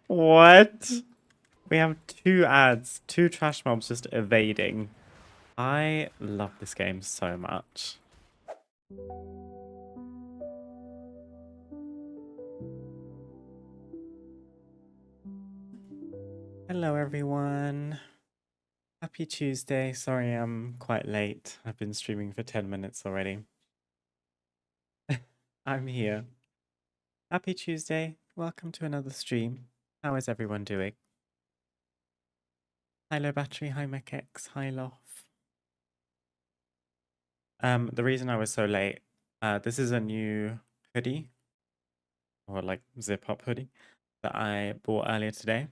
What? We have two ads, two trash mobs just evading. I love this game so much. Hello, everyone. Happy Tuesday. Sorry I'm quite late. I've been streaming for 10 minutes already. I'm here. Happy Tuesday. Welcome to another stream. How is everyone doing? Hi, Low Battery. Hi, MechX. Hi, Lof. The reason I was so late, this is a new hoodie, or like zip-up hoodie, that I bought earlier today.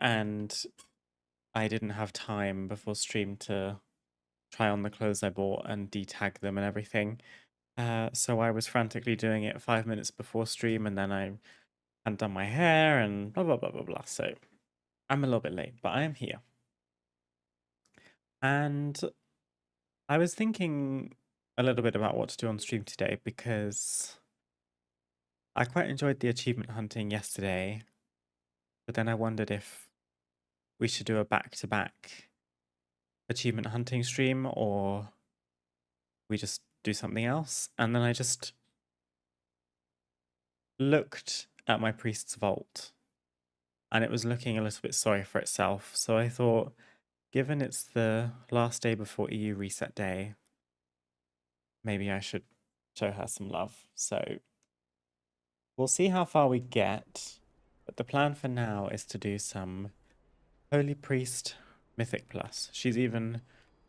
And I didn't have time before stream to try on the clothes I bought and detag them and everything. So I was frantically doing it 5 minutes before stream, and then I hadn't done my hair and blah, blah, blah, blah, blah. So I'm a little bit late, but I am here. And I was thinking a little bit about what to do on stream today because I quite enjoyed the achievement hunting yesterday, but then I wondered if we should do a back-to-back achievement hunting stream or we just do something else. And then I just looked at my priest's vault and it was looking a little bit sorry for itself. So I thought, given it's the last day before EU reset day, maybe I should show her some love. So we'll see how far we get. But the plan for now is to do some Holy Priest Mythic Plus. She's even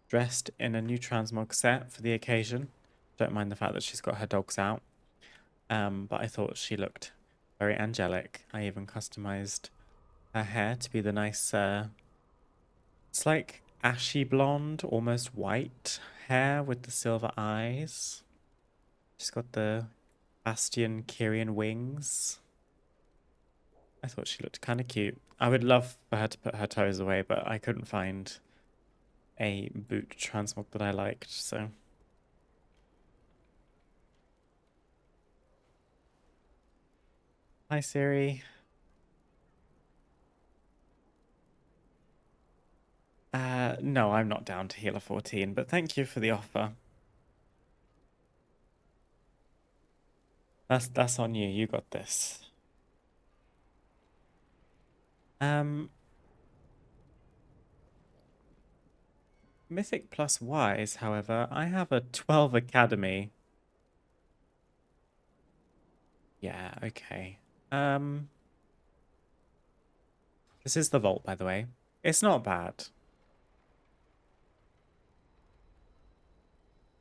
dressed in a new transmog set for the occasion. Don't mind the fact that she's got her dogs out. But I thought she looked very angelic. I even customized her hair to be the nice, it's like ashy blonde, almost white hair with the silver eyes. She's got the Bastion Kyrian wings. I thought she looked kind of cute. I would love for her to put her toes away, but I couldn't find a boot transmog that I liked, so. Hi, Siri. No, I'm not down to healer 14, but thank you for the offer. That's on you. You got this. Mythic plus wise, however, I have a 12 academy. Yeah, okay. This is the vault, by the way. It's not bad.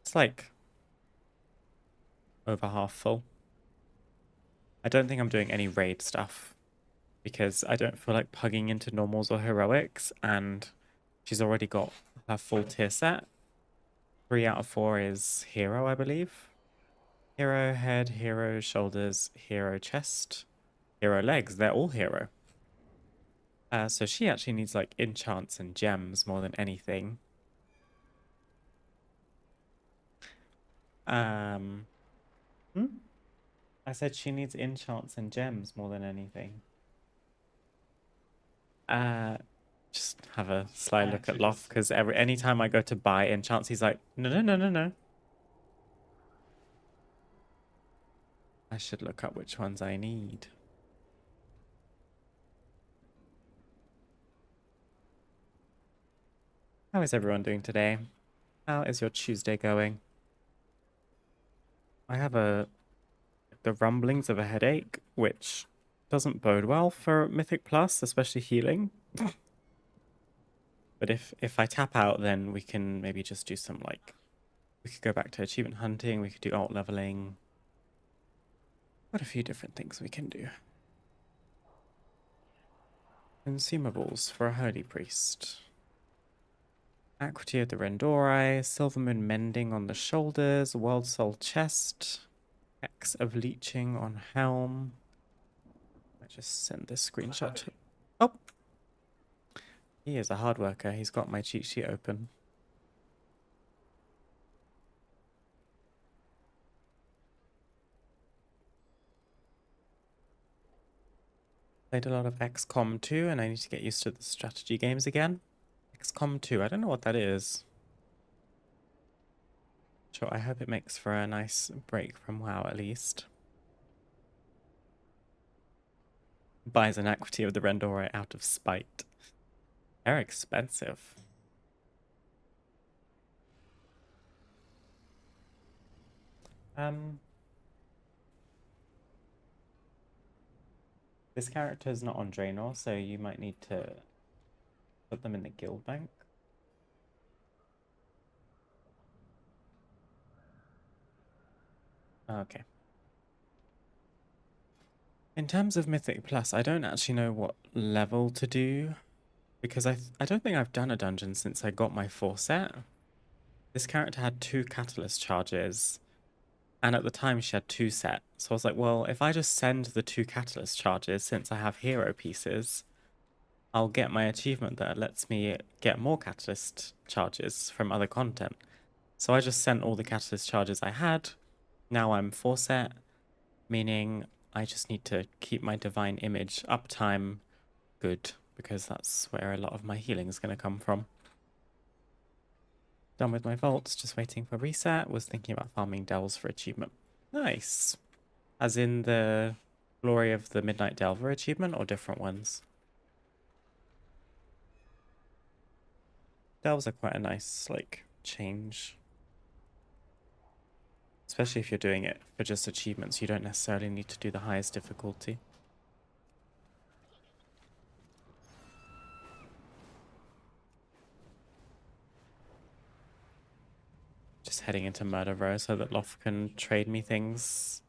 It's like over half full. I don't think I'm doing any raid stuff because I don't feel like plugging into normals or heroics, and she's already got her full tier set. 3 out of 4 is hero, I believe. Hero head, hero shoulders, hero chest, hero legs. They're all hero. So she actually needs like enchants and gems more than anything. Hmm? I said she needs enchants and gems more than anything. Just have a sly look at Loth, because anytime I go to buy enchants, he's like, no, no, no, no, no. I should look up which ones I need. How is everyone doing today? How is your Tuesday going? I have the rumblings of a headache, which doesn't bode well for Mythic Plus, especially healing. But if I tap out, then we can maybe just do some, like, we could go back to achievement hunting, we could do alt leveling. What a few different things we can do. Consumables for a Holy Priest. Acuity of the Rendori, Silver Moon Mending on the shoulders, World Soul chest, X of Leeching on helm. I just sent this screenshot to... Oh! He is a hard worker. He's got my cheat sheet open. Played a lot of XCOM 2 and I need to get used to the strategy games again. XCOM 2, I don't know what that is. Sure, I hope it makes for a nice break from WoW at least. Buys an equity of the Rendora out of spite. They're expensive. This character is not on Draenor, so you might need to put them in the guild bank. Okay. In terms of Mythic Plus, I don't actually know what level to do because I don't think I've done a dungeon since I got my 4 set. This character had 2 catalyst charges, and at the time she had 2 set. So I was like, well, if I just send the 2 catalyst charges since I have hero pieces, I'll get my achievement that lets me get more catalyst charges from other content. So I just sent all the catalyst charges I had. Now I'm 4 set, meaning I just need to keep my divine image uptime good because that's where a lot of my healing is going to come from. Done with my vaults, just waiting for reset. Was thinking about farming delves for achievement. Nice. As in the Glory of the Midnight Delver achievement or different ones? Delves are quite a nice, like, change. Especially if you're doing it for just achievements, you don't necessarily need to do the highest difficulty. Just heading into Murder Row so that Loth can trade me things.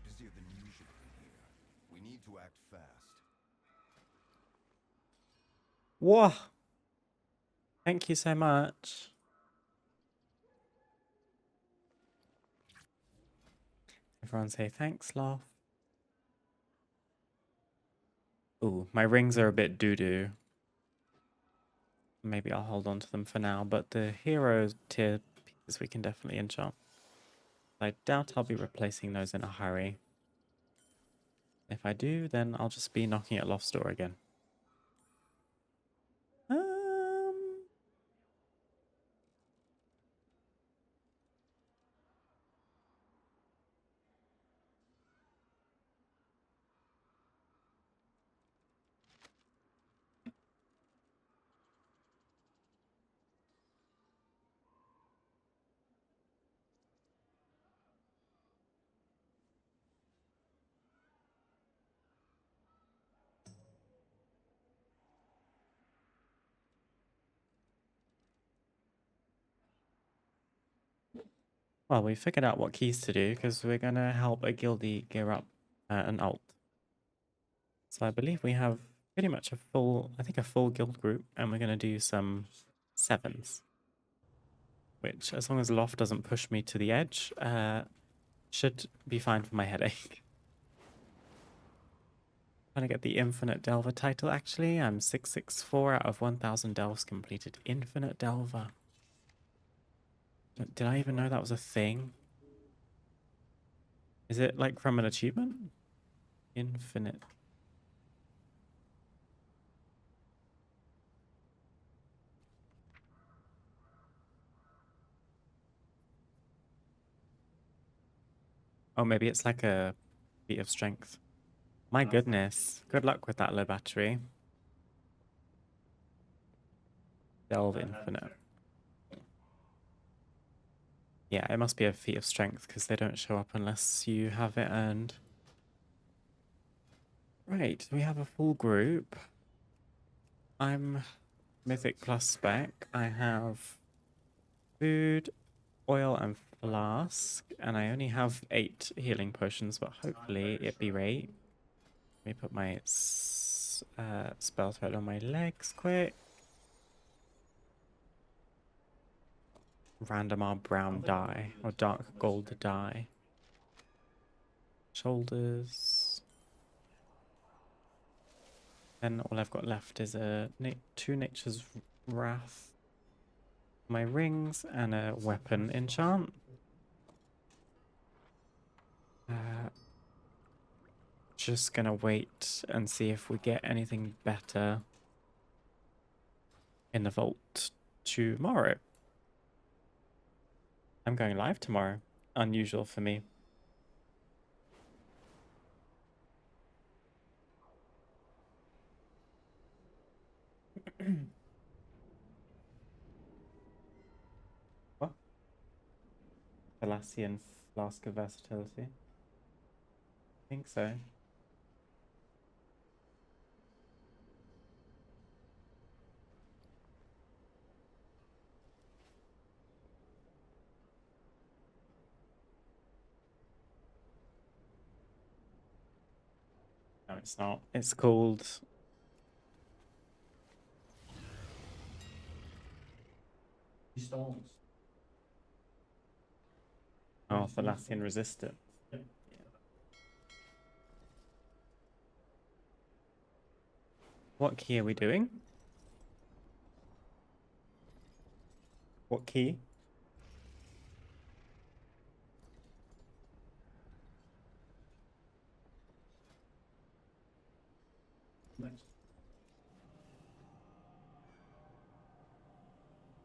Busier than usual in here. We need to act fast. Whoa! Thank you so much. Everyone say thanks, Loth. Ooh, my rings are a bit doo-doo. Maybe I'll hold on to them for now, but the hero tier pieces we can definitely enchant. I doubt I'll be replacing those in a hurry. If I do, then I'll just be knocking at Loft's door again. Well, we figured out what keys to do because we're going to help a guildie gear up an alt. So I believe we have pretty much a full guild group, and we're going to do some 7s. Which, as long as Loft doesn't push me to the edge, should be fine for my headache. Trying to get the Infinite Delver title, actually. I'm 664 out of 1000 delves completed. Infinite Delver. Did I even know that was a thing? Is it like from an achievement? Infinite. Oh, maybe it's like a feat of strength. My goodness. Good luck with that low battery. Delve Infinite. Yeah, it must be a feat of strength because they don't show up unless you have it earned. Right, we have a full group. I'm Mythic plus spec. I have food, oil, and flask, and I only have 8 healing potions, but hopefully it be right. Let me put my spell thread on my legs quick. Random R brown dye, or dark gold dye. Shoulders. Then all I've got left is a 2 Nature's Wrath. my rings and a weapon enchant. Just gonna wait and see if we get anything better in the vault tomorrow. I'm going live tomorrow. Unusual for me. What? Thalassian Flask of Versatility? I think so. No, it's not. It's called... Stones. Oh, Thalassian Resistance. Yep. What key are we doing? What key? Next.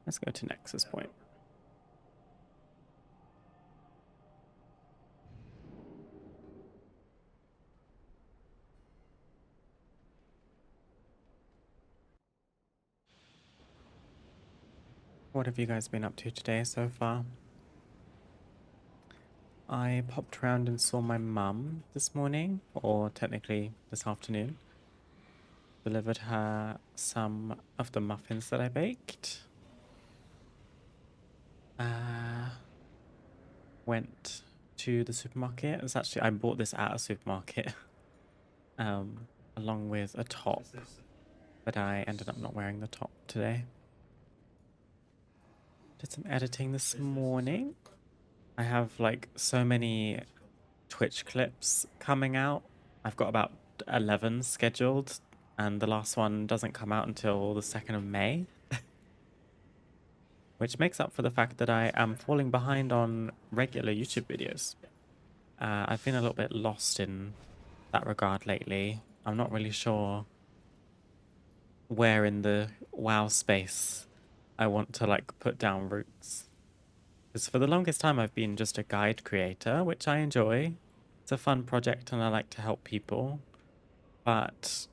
Let's go to Nexus Point. What have you guys been up to today so far? I popped around and saw my mum this morning, or technically this afternoon. Delivered her some of the muffins that I baked. Went to the supermarket. It's actually, I bought this at a supermarket, along with a top, but I ended up not wearing the top today. Did some editing this morning. I have like so many Twitch clips coming out. I've got about 11 scheduled, and the last one doesn't come out until the 2nd of May. Which makes up for the fact that I am falling behind on regular YouTube videos. I've been a little bit lost in that regard lately. I'm not really sure where in the WoW space I want to like put down roots. Because for the longest time I've been just a guide creator, which I enjoy. It's a fun project and I like to help people. But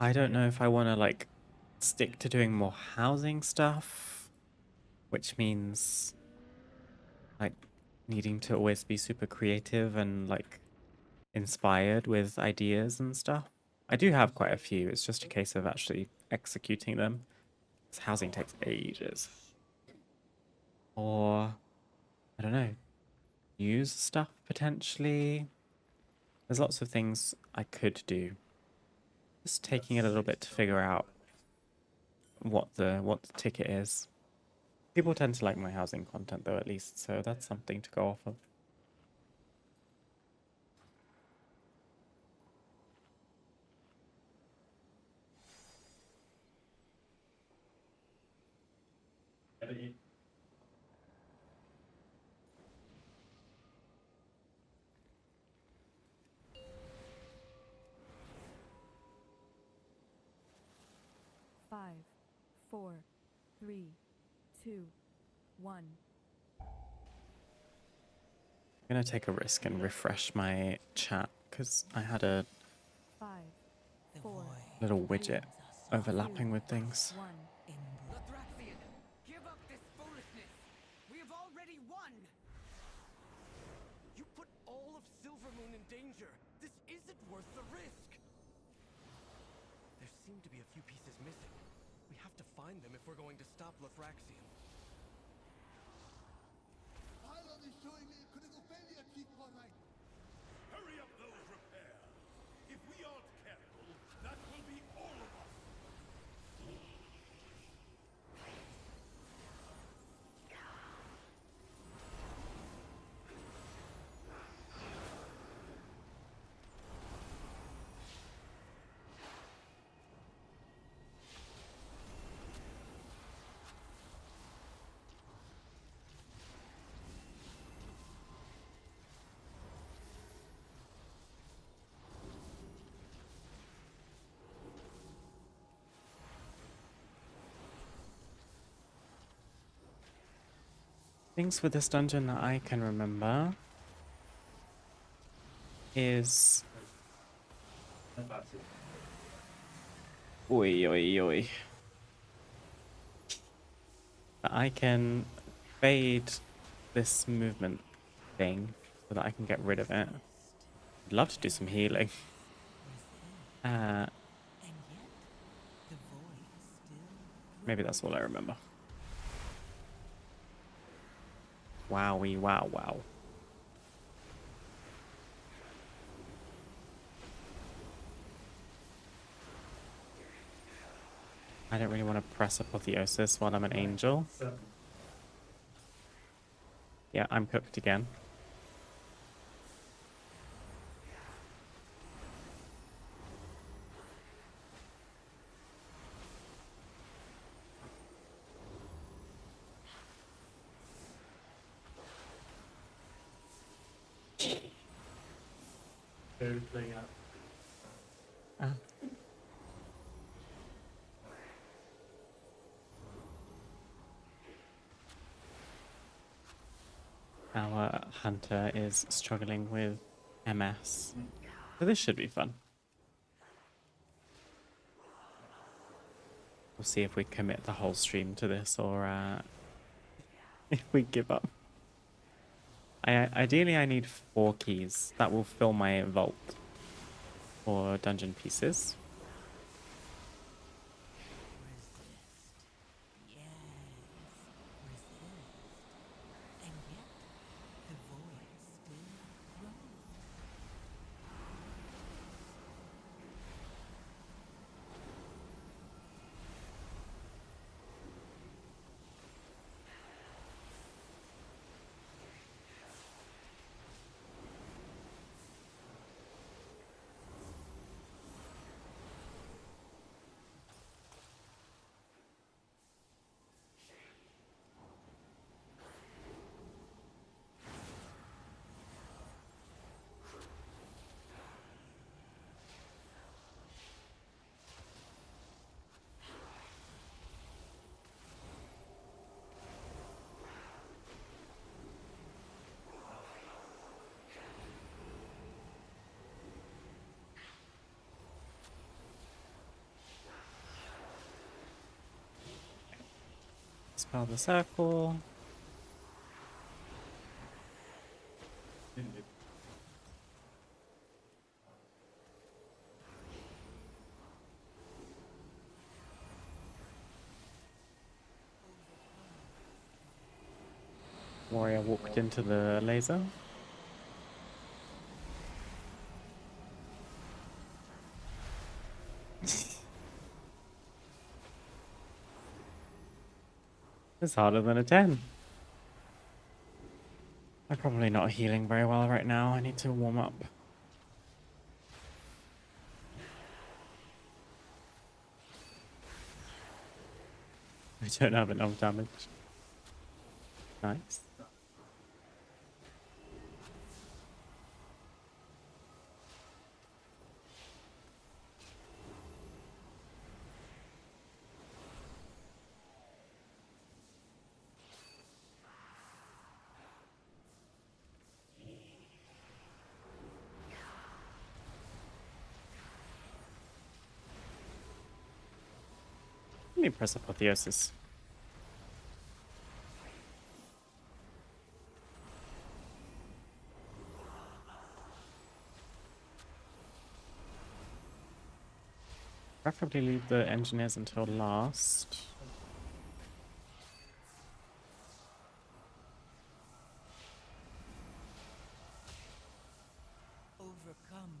I don't know if I want to like stick to doing more housing stuff, which means like needing to always be super creative and like inspired with ideas and stuff. I do have quite a few. It's just a case of actually executing them. This housing takes ages. Or I don't know, use stuff potentially. There's lots of things I could do. Just taking it a little bit to figure out what the ticket is. People tend to like my housing content though, at least, so that's something to go off of. Edit. 5, 4, 3, 2, 1. I'm gonna take a risk and refresh my chat because I had a 5, 4, little widget overlapping with things. 1. Lathraxian, give up this foolishness! We have already won! You put all of Silvermoon in danger! This isn't worth the risk! There seem to be a few pieces missing. We have to find them if we're going to stop Lathraxian. Pylon is showing me a critical failure, Chief Cornwright. Hurry up those repairs! If we aren't careful, that will be all of us! Things with this dungeon that I can remember is That's it. oi oi oi that I can fade this movement thing so that I can get rid of it. I'd love to do some healing. Uh, maybe that's all I remember. Wowie wow wow. I don't really want to press Apotheosis while I'm an angel. 7. Yeah, I'm cooked again. Two, playing out. Ah. Our hunter is struggling with MS. So this should be fun. We'll see if we commit the whole stream to this or if we give up. Ideally, I need 4 keys. That will fill my vault for dungeon pieces. Spell the circle. Warrior walked into the laser. It's harder than a 10. I'm probably not healing very well right now. I need to warm up. I don't have enough damage. Nice. Let me press Apotheosis. Preferably leave the engineers until last.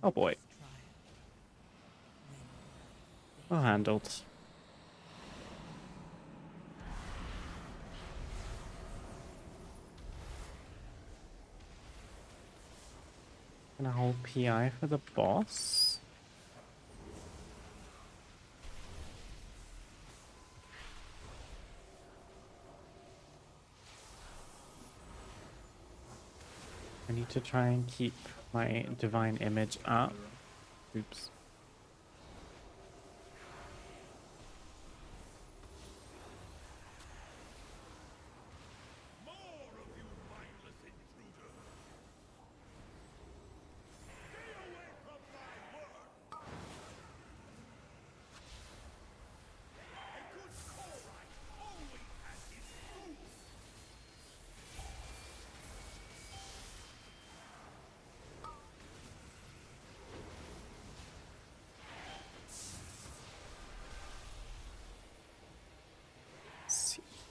Oh boy. Well handled. Gonna hold PI for the boss. I need to try and keep my divine image up. Oops. More of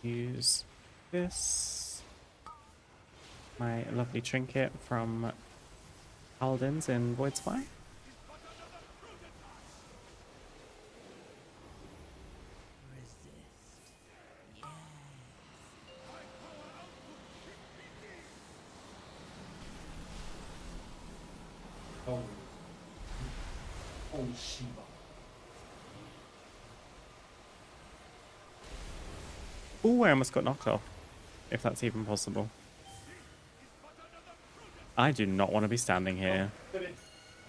use this. My lovely trinket from Paladins in Void Spy. Oh. Oh, Shiva. Ooh, I almost got knocked off. If that's even possible. I do not want to be standing here.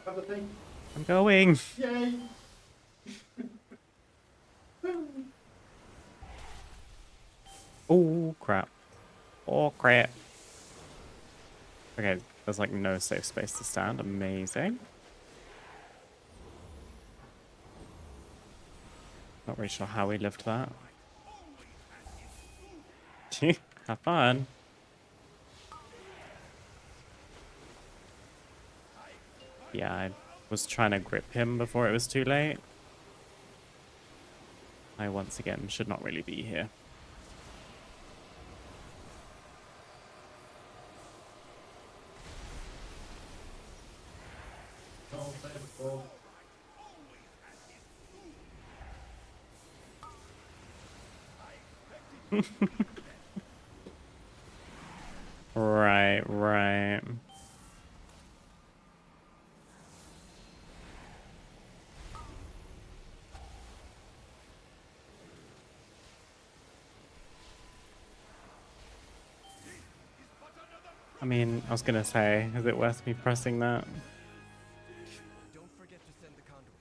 Have the thing. I'm going. Yay! Oh, crap. Oh, crap. Okay, there's like no safe space to stand. Amazing. Not really sure how we lived that. Have fun. Yeah, I was trying to grip him before it was too late. I once again should not really be here. No, save ball. Right, right. I mean, I was gonna say, is it worth me pressing that? Don't forget to send the conduits.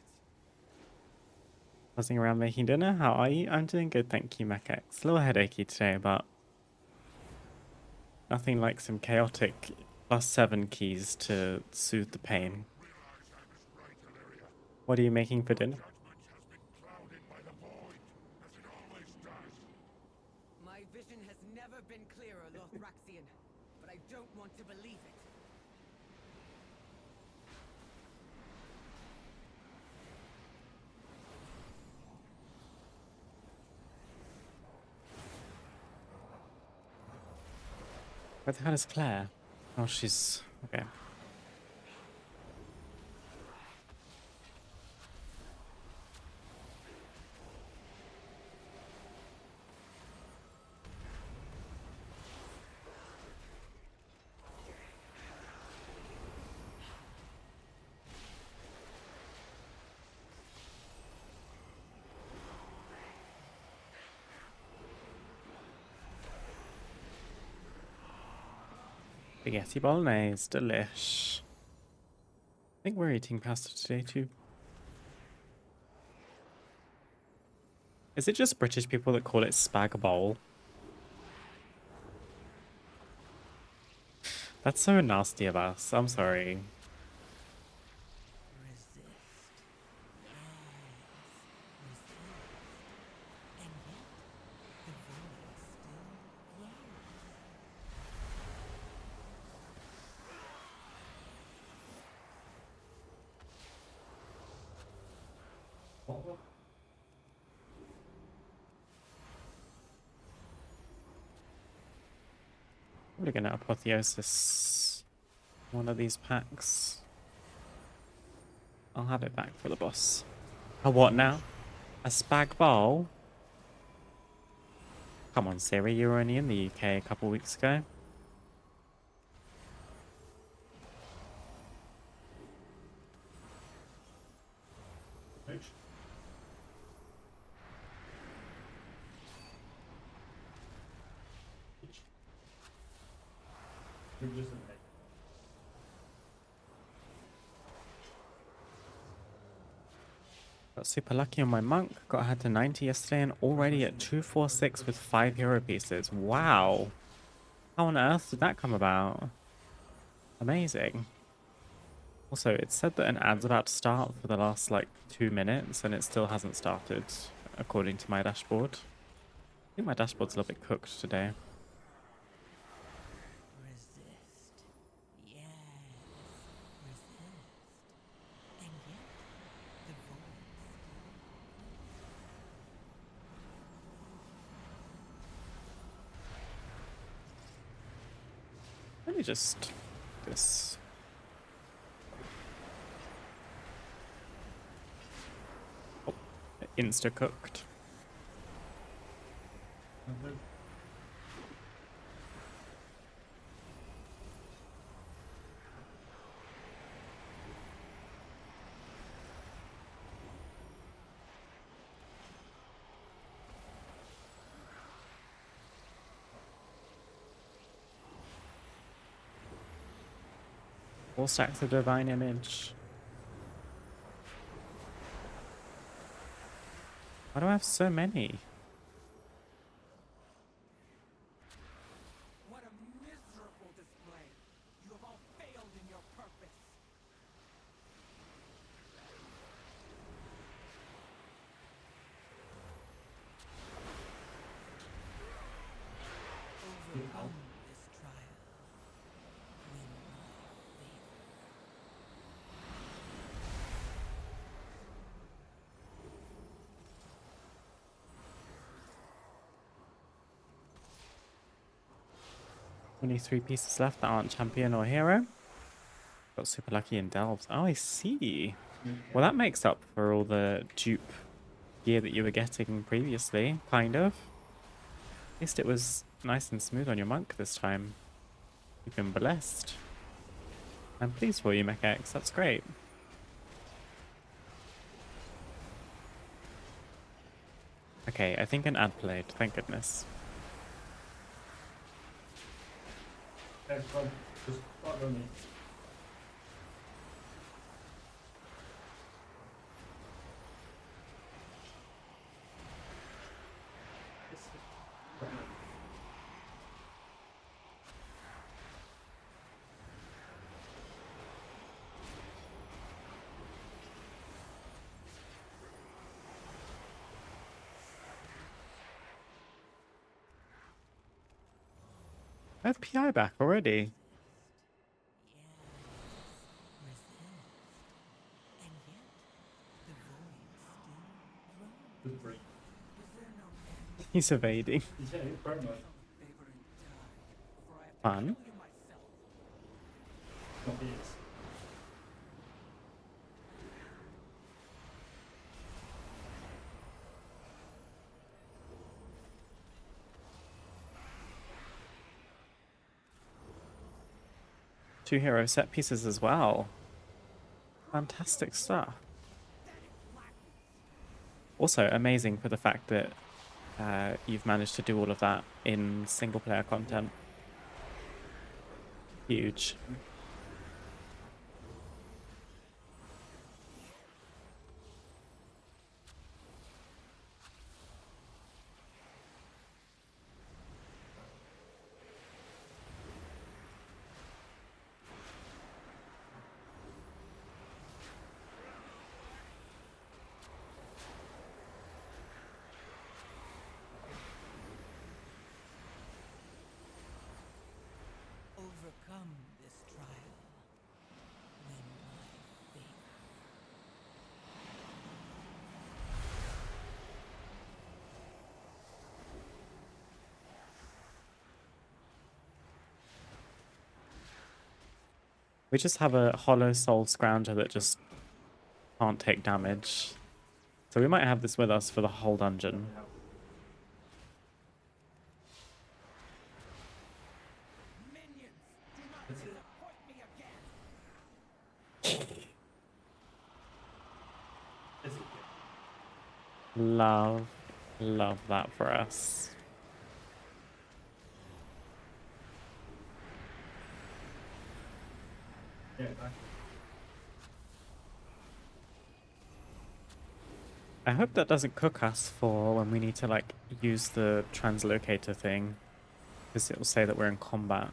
Buzzing around making dinner? How are you? I'm doing good, thank you, Mechex. A little headachy today, but nothing like some chaotic +7 keys to soothe the pain. What are you making for dinner? My vision has never been clearer, Lothraxian, but I don't want to believe it. Where the hell is Claire? Oh, she's... okay. Spaghetti bolognese, delish. I think we're eating pasta today too. Is it just British people that call it spag bowl? That's so nasty of us. I'm sorry. We're gonna apotheosis one of these packs. I'll have it back for the boss. A what now? A spag bowl? Come on, Siri, you were only in the UK a couple weeks ago. You're just an egg. Got super lucky on my monk. Got her to 90 yesterday and already at 246 with 5 hero pieces. Wow. How on earth did that come about? Amazing. Also, it said that an ad's about to start for the last like 2 minutes and it still hasn't started according to my dashboard. I think my dashboard's a little bit cooked today. probably just this. Oh, insta cooked. All stacks of divine image. Why do I have so many? What a miserable display! You have all failed in your purpose! Overcome this trial. Win my favor. 23 pieces left that aren't champion or hero. Got super lucky in delves. Oh, I see. Well, that makes up for all the dupe gear that you were getting previously, kind of. At least it was nice and smooth on your monk this time. You've been blessed. I'm pleased for you, Mecha-X. That's great. Okay, I think an ad played. Thank goodness. That's fun. Just follow me. I have PI back already. Just break. He's evading. Yeah, it's burn mode. Fun. No, he is. Two hero set pieces as well. Fantastic stuff. Also amazing for the fact that you've managed to do all of that in single player content. Huge. Overcome this trial. Win my favor. We just have a hollow soul scrounger that just can't take damage. So we might have this with us for the whole dungeon. Minions, do not disappoint me again! Is it? Love that for us. Yeah, back. I hope that doesn't cook us for when we need to like use the translocator thing, because it will say that we're in combat.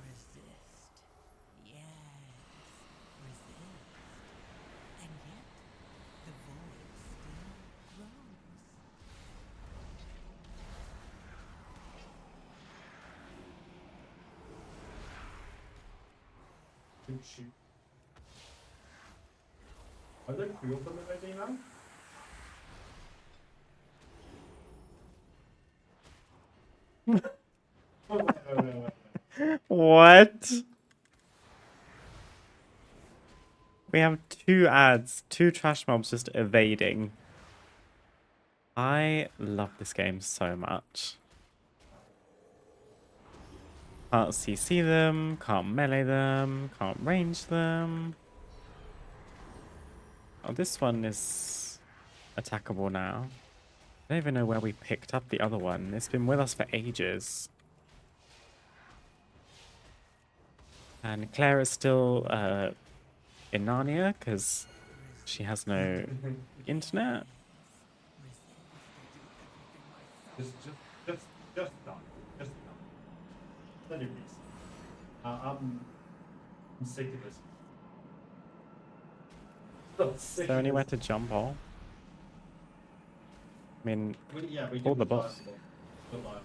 Resist. Yes. Resist. And yet, the void still grows. Good shoot. Are there two of them already now? Wait. What? We have 2 ads, 2 trash mobs just evading. I love this game so much. Can't CC them, can't melee them, can't range them. Oh, this one is attackable now. I don't even know where we picked up the other one. It's been with us for ages. And Claire is still in Narnia because she has no internet. Just, just done. Just done. Let it be. I'm sick of this. I'm Is sick there of anywhere this. to jump off? I mean, We pull can the fly boss. the boss. Goodbye.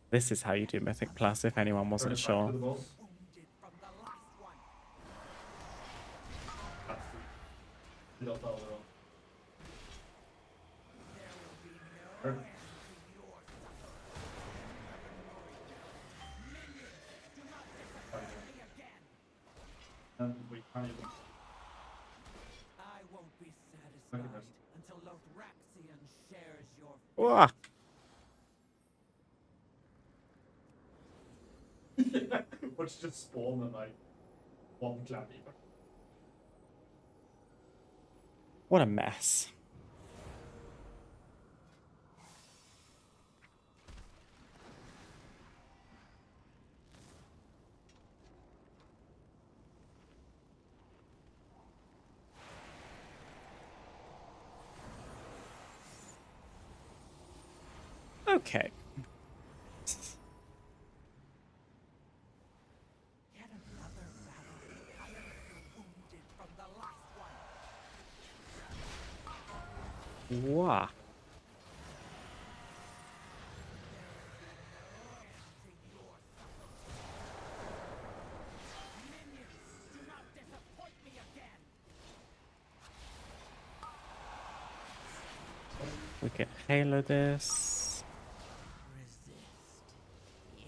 This is how you do Mythic Plus, if anyone Turn wasn't it back sure. to the boss. Wounded from the last one. That's the don't follow it all. There will be no Turn. end to your suffering. Minions, do not disappoint me again. And we can't even. I won't be Look satisfied at this. until Lothraxion shares your Wah! What's just spawn and like one clan even. What a mess. Okay. Yet another battle. I am wounded from the last one. Wah. Minions, do not disappoint me again. We can halo this. Resist. Yes.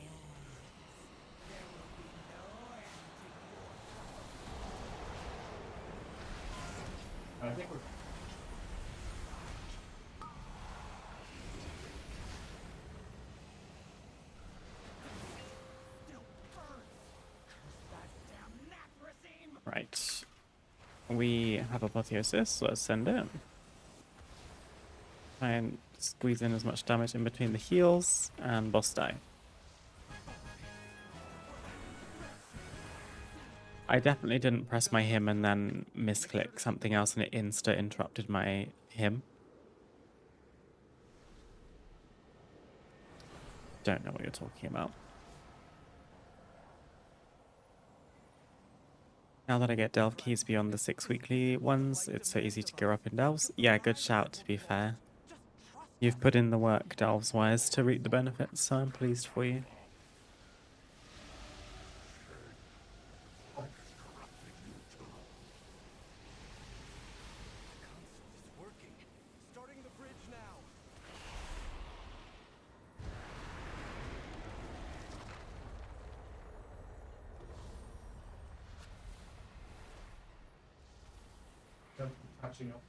There will be no end to your I think we're. still burns. Curse that damn Nathrezim! Right. We have apotheosis, so let's send it. Try and squeeze in as much damage in between the heals and boss die. I definitely didn't press my him and then misclick something else and it insta interrupted my him. Don't know what you're talking about. Now that I get delve keys beyond the 6 weekly ones, it's so easy to gear up in delves. Yeah, good shout, to be fair. You've put in the work, delves-wise, to reap the benefits, so I'm pleased for you. Console is working. Starting the bridge now. Catching up.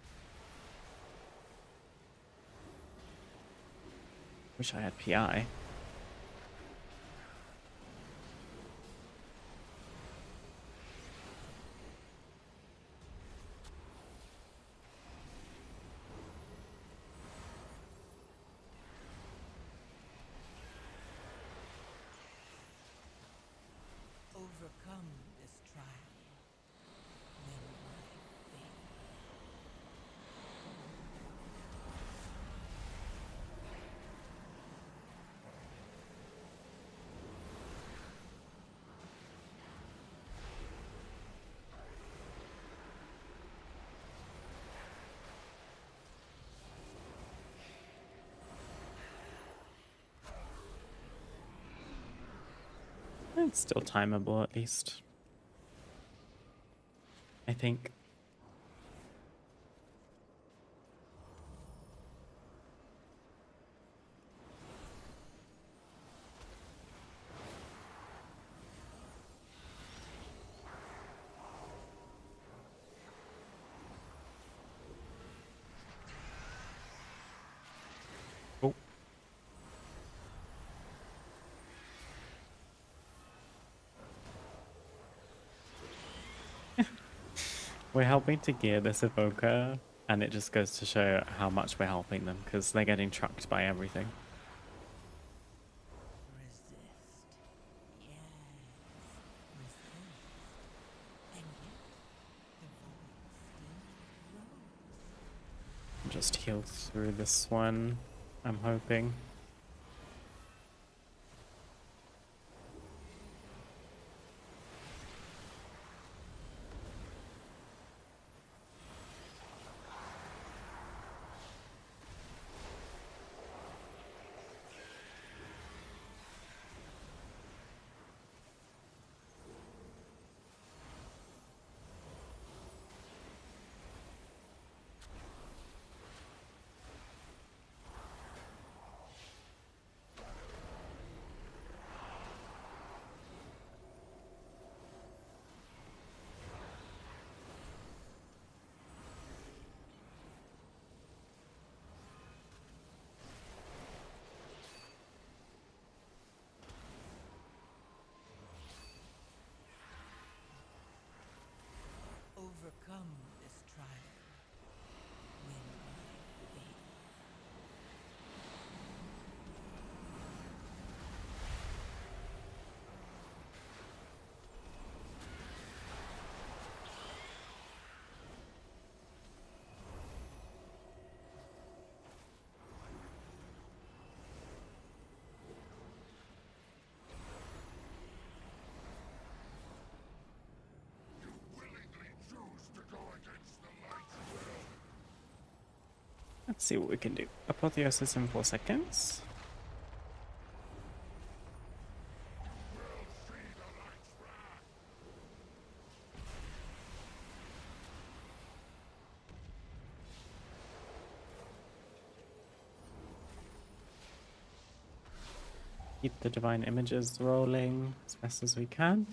Wish I had PI. Overcome this trial. Then my fate. It's still timeable, at least. I think. We're helping to gear this evoker, and it just goes to show how much we're helping them, because they're getting trucked by everything. Resist. Yes. Resist. And yet, the void still grows. Just heal through this one, I'm hoping. Overcome this trial. Win my favor. Willingly choose to go against the light's will. Let's see what we can do. Apotheosis in 4 seconds. Will see the light's wrath. Keep the divine images rolling as best as we can.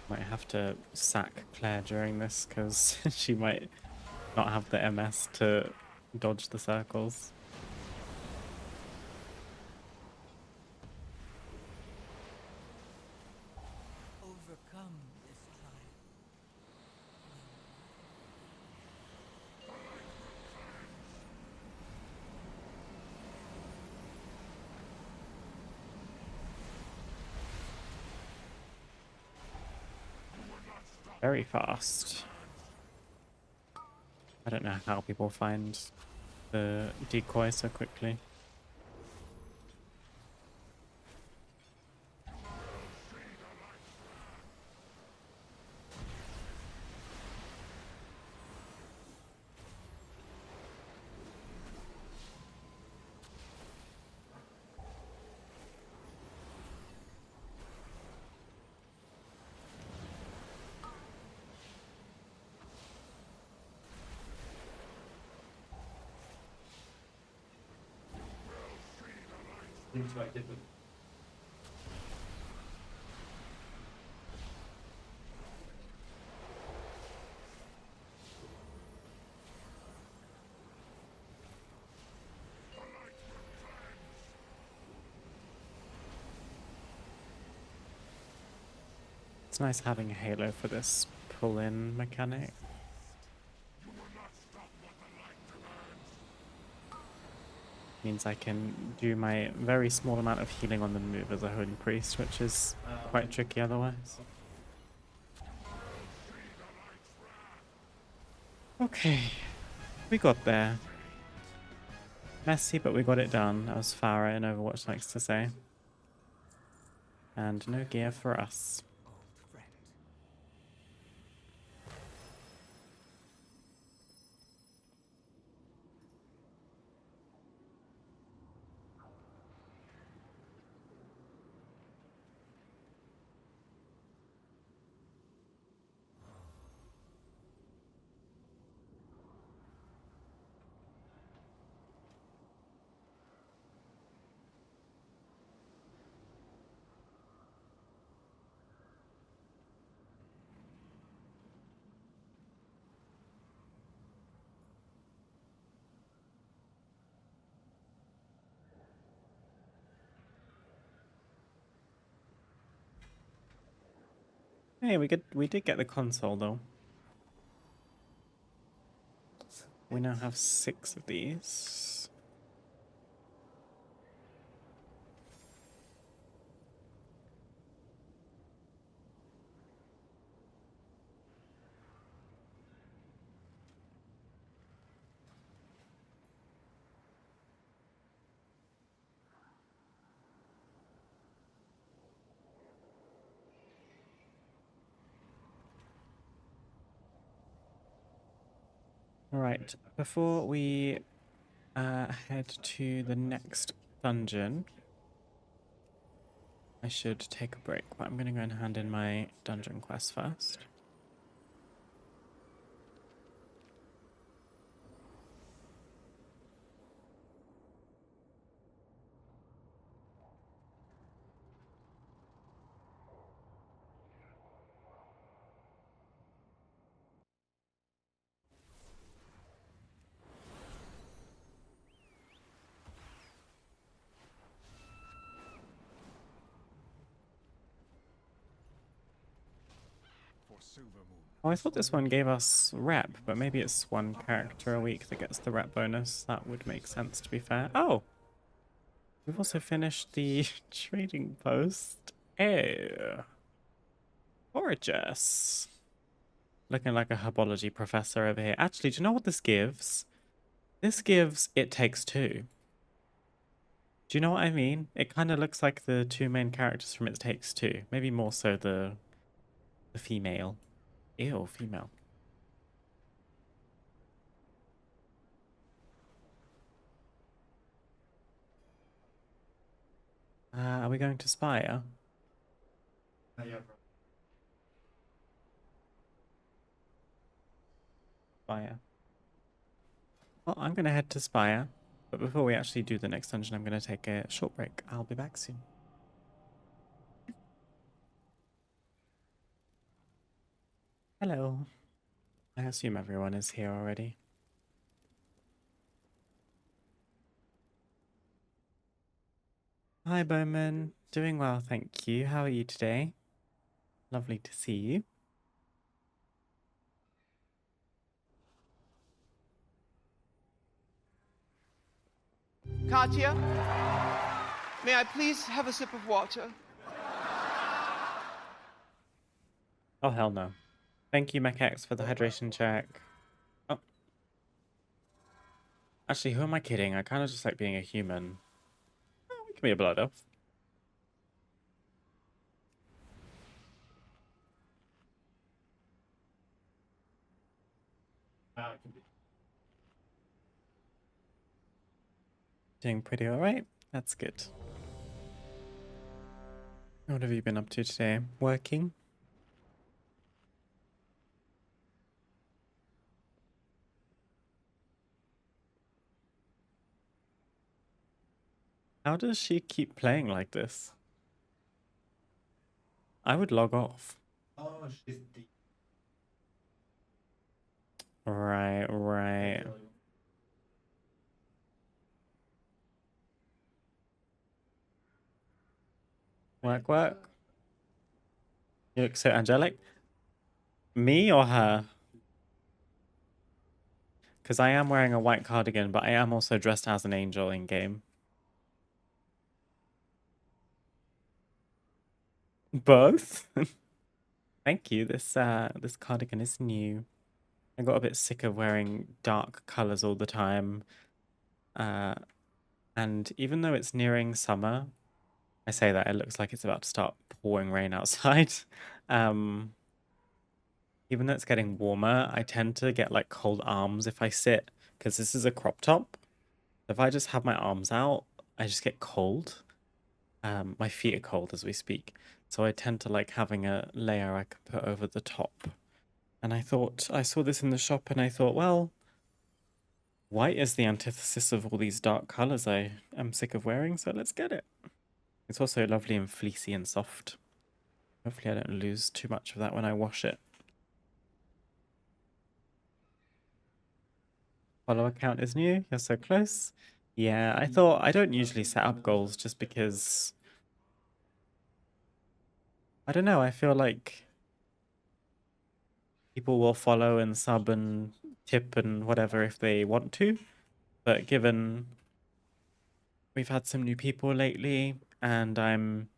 Might have to sack Claire during this because she might not have the MS to dodge the circles. Overcome this trial. Very fast. I don't know how people find the decoy so quickly. Seems like different. It's nice having a halo for this pull-in mechanic. You will not stop what the light demands. Means I can do my very small amount of healing on the move as a Holy Priest, which is quite tricky otherwise. Okay, we got there. Messy, but we got it done, as Farah in Overwatch likes to say. And no gear for us. Old friend. Hey, we did get the console though. We now have 6 of these. Alright, before we head to the next dungeon, I should take a break, but I'm going to go and hand in my dungeon quest first. For Silvermoon. Oh, I thought this one gave us rep, but maybe it's one character a week that gets the rep bonus. That would make sense, to be fair. Oh! We've also finished the trading post. Oh. Gorgeous. Looking like a herbology professor over here. Actually, do you know what this gives? This gives It Takes Two. Do you know what I mean? It kind of looks like the 2 main characters from It Takes Two. Maybe more so the female. Ew, female. Are we going to Spire? Yeah, bro. Spire. Well, I'm going to head to Spire. But before we actually do the next dungeon, I'm going to take a short break. I'll be back soon. Hello. I assume everyone is here already. Hi, Bowman. Doing well, thank you. How are you today? Lovely to see you. Katya, may I please have a sip of water? Oh, hell no. Thank you, Mechex, for the hydration check. Oh. Actually, who am I kidding? I kind of just like being a human. Oh, we can be a blood elf. Doing pretty alright. That's good. What have you been up to today? Working? How does she keep playing like this? I would log off. Oh, she's deep. Right, right. Work, work. You look so angelic. Me or her? Because I am wearing a white cardigan, but I am also dressed as an angel in game. Both? Thank you. This cardigan is new. I got a bit sick of wearing dark colors all the time. And even though it's nearing summer, I say that it looks like it's about to start pouring rain outside. Even though it's getting warmer, I tend to get like cold arms if I sit, because this is a crop top. If I just have my arms out, I just get cold. My feet are cold as we speak, so I tend to like having a layer I can put over the top. And I thought, I saw this in the shop and I thought, well, white is the antithesis of all these dark colors I am sick of wearing, so let's get it. It's also lovely and fleecy and soft. Hopefully I don't lose too much of that when I wash it. Follower count is new. You're so close. Yeah, I thought I don't usually set up goals just because I don't know, I feel like people will follow and sub and tip and whatever if they want to. But given we've had some new people lately and I'm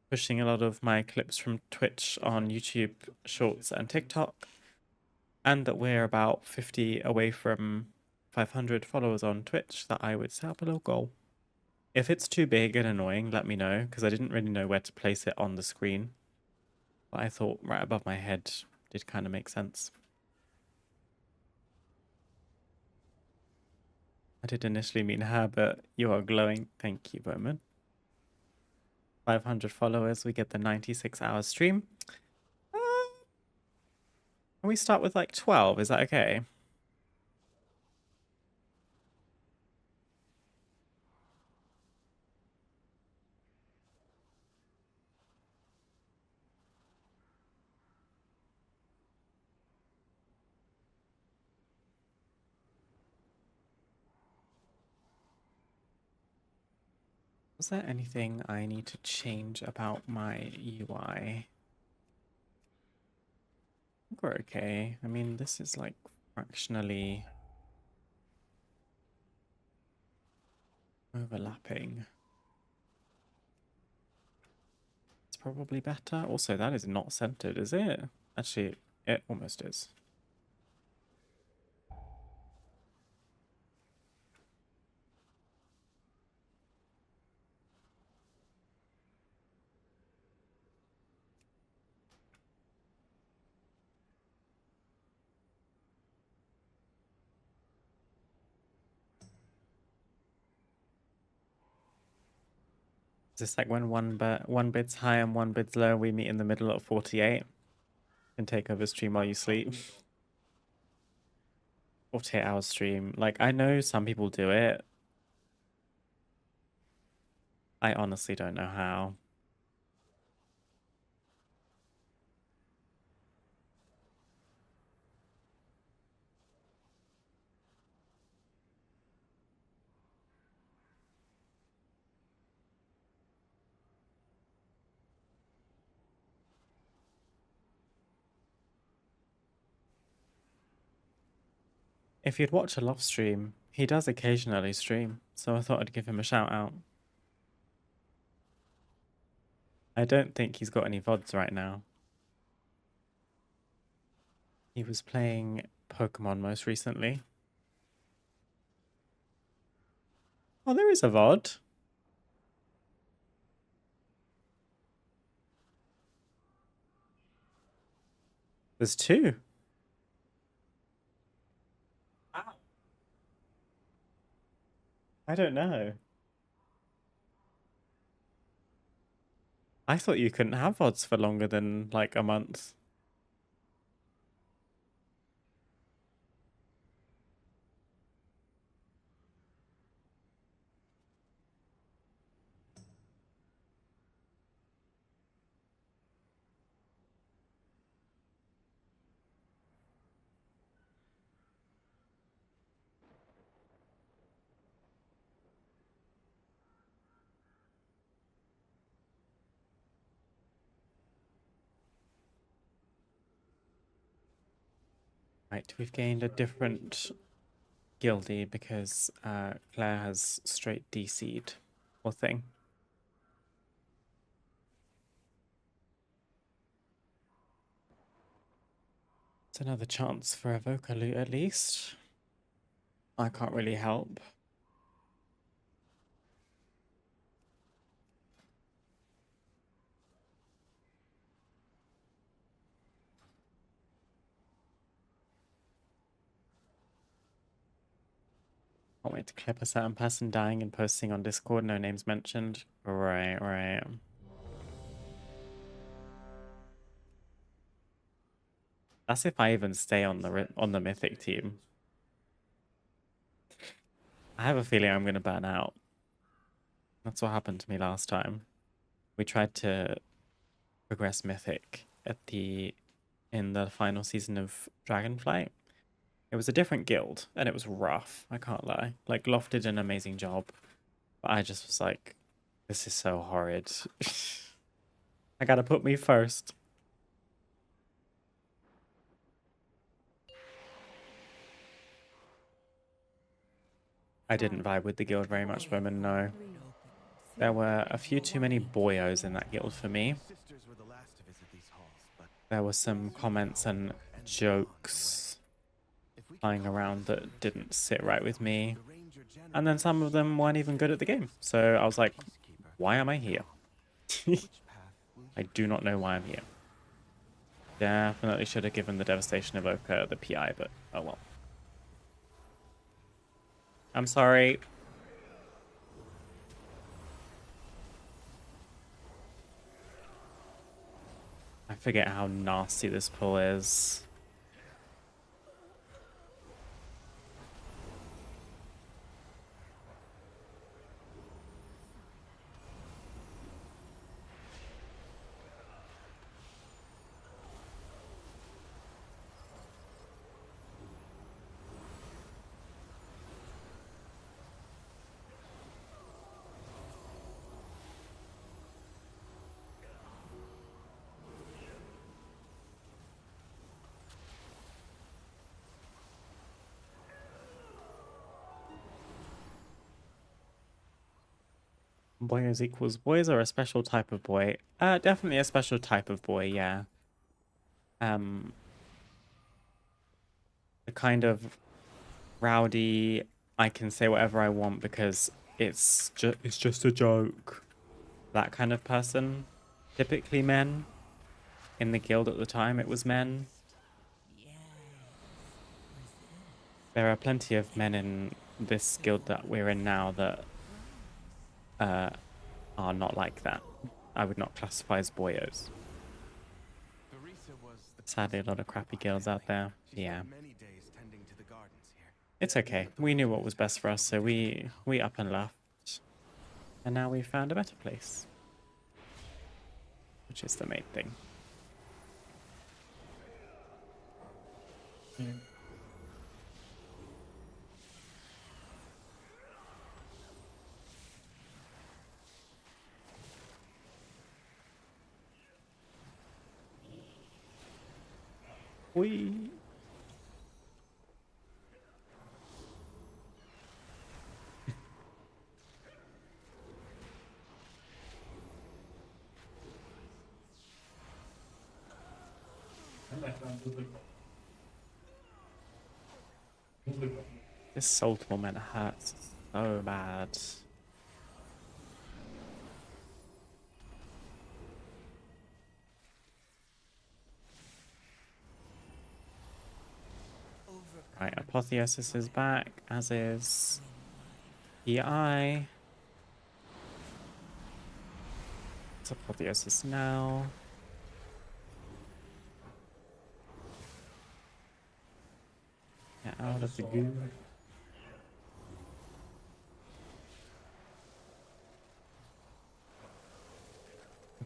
pushing a lot of my clips from Twitch on YouTube Shorts and TikTok, and that we're about 50 away from 500 followers on Twitch, that I would set up a little goal. If it's too big and annoying, let me know, because I didn't really know where to place it on the screen. But I thought right above my head did kind of make sense. I did initially mean her, but you are glowing. Thank you, Bowman. 500 followers, we get the 96-hour stream. Can we start with like 12? Is that okay? Was there anything I need to change about my UI? I think we're okay. I mean, this is like fractionally overlapping. It's probably better. Also, that is not centered, is it? Actually, it almost is. Is this like when one bid's high and one bid's low, we meet in the middle at 48 and take over stream while you sleep? 48-hour stream. Like, I know some people do it. I honestly don't know how. If you'd watch a Loft stream, he does occasionally stream, so I thought I'd give him a shout out. I don't think he's got any VODs right now. He was playing Pokemon most recently. Oh, there is a VOD. There's two. I don't know. I thought you couldn't have VODs for longer than like a month. Right, we've gained a different guildie because Claire has straight DC'd. Poor thing. It's another chance for a Evoker loot at least. I can't really help. Can't wait to clip a certain person dying and posting on Discord, no names mentioned. Right. That's if I even stay on the Mythic team. I have a feeling I'm gonna burn out. That's what happened to me last time. We tried to progress Mythic in the final season of Dragonflight. It was a different guild, and it was rough, I can't lie. Like, Loft did an amazing job, but I just was like, this is so horrid. I gotta put me first. I didn't vibe with the guild very much, Bowman, no. Three, There two, were a few too many one. boyos in that guild for me. Sisters were the last to visit these halls, but There were some comments and jokes if we can flying call around this that didn't sit right with me. the Ranger General, And then some of them weren't even good at the game. So I was like, Peacekeeper, why am I here? which path will I you do not know why I'm here. Definitely should have given the Devastation Evoker the PI, but oh well. I'm sorry. I forget how nasty this pull is. Boyos equals boys are a special type of boy. Definitely a special type of boy, yeah. The kind of rowdy, I can say whatever I want because it's just a joke. That kind of person. Typically men. In the guild at the time, it was men. Yes. There are plenty of men in this guild that we're in now that are not like that. I would not classify as boyos. Teresa was the Sadly, a lot of crappy guilds out there. She Yeah. spent many days tending to the gardens here. It's okay. We knew what was best for us, so we up and left. And now we've found a better place. Which is the main thing. We. This soul torment hurts so bad. Right, Apotheosis is back, as is EI. It's Apotheosis now. Get out of the goo.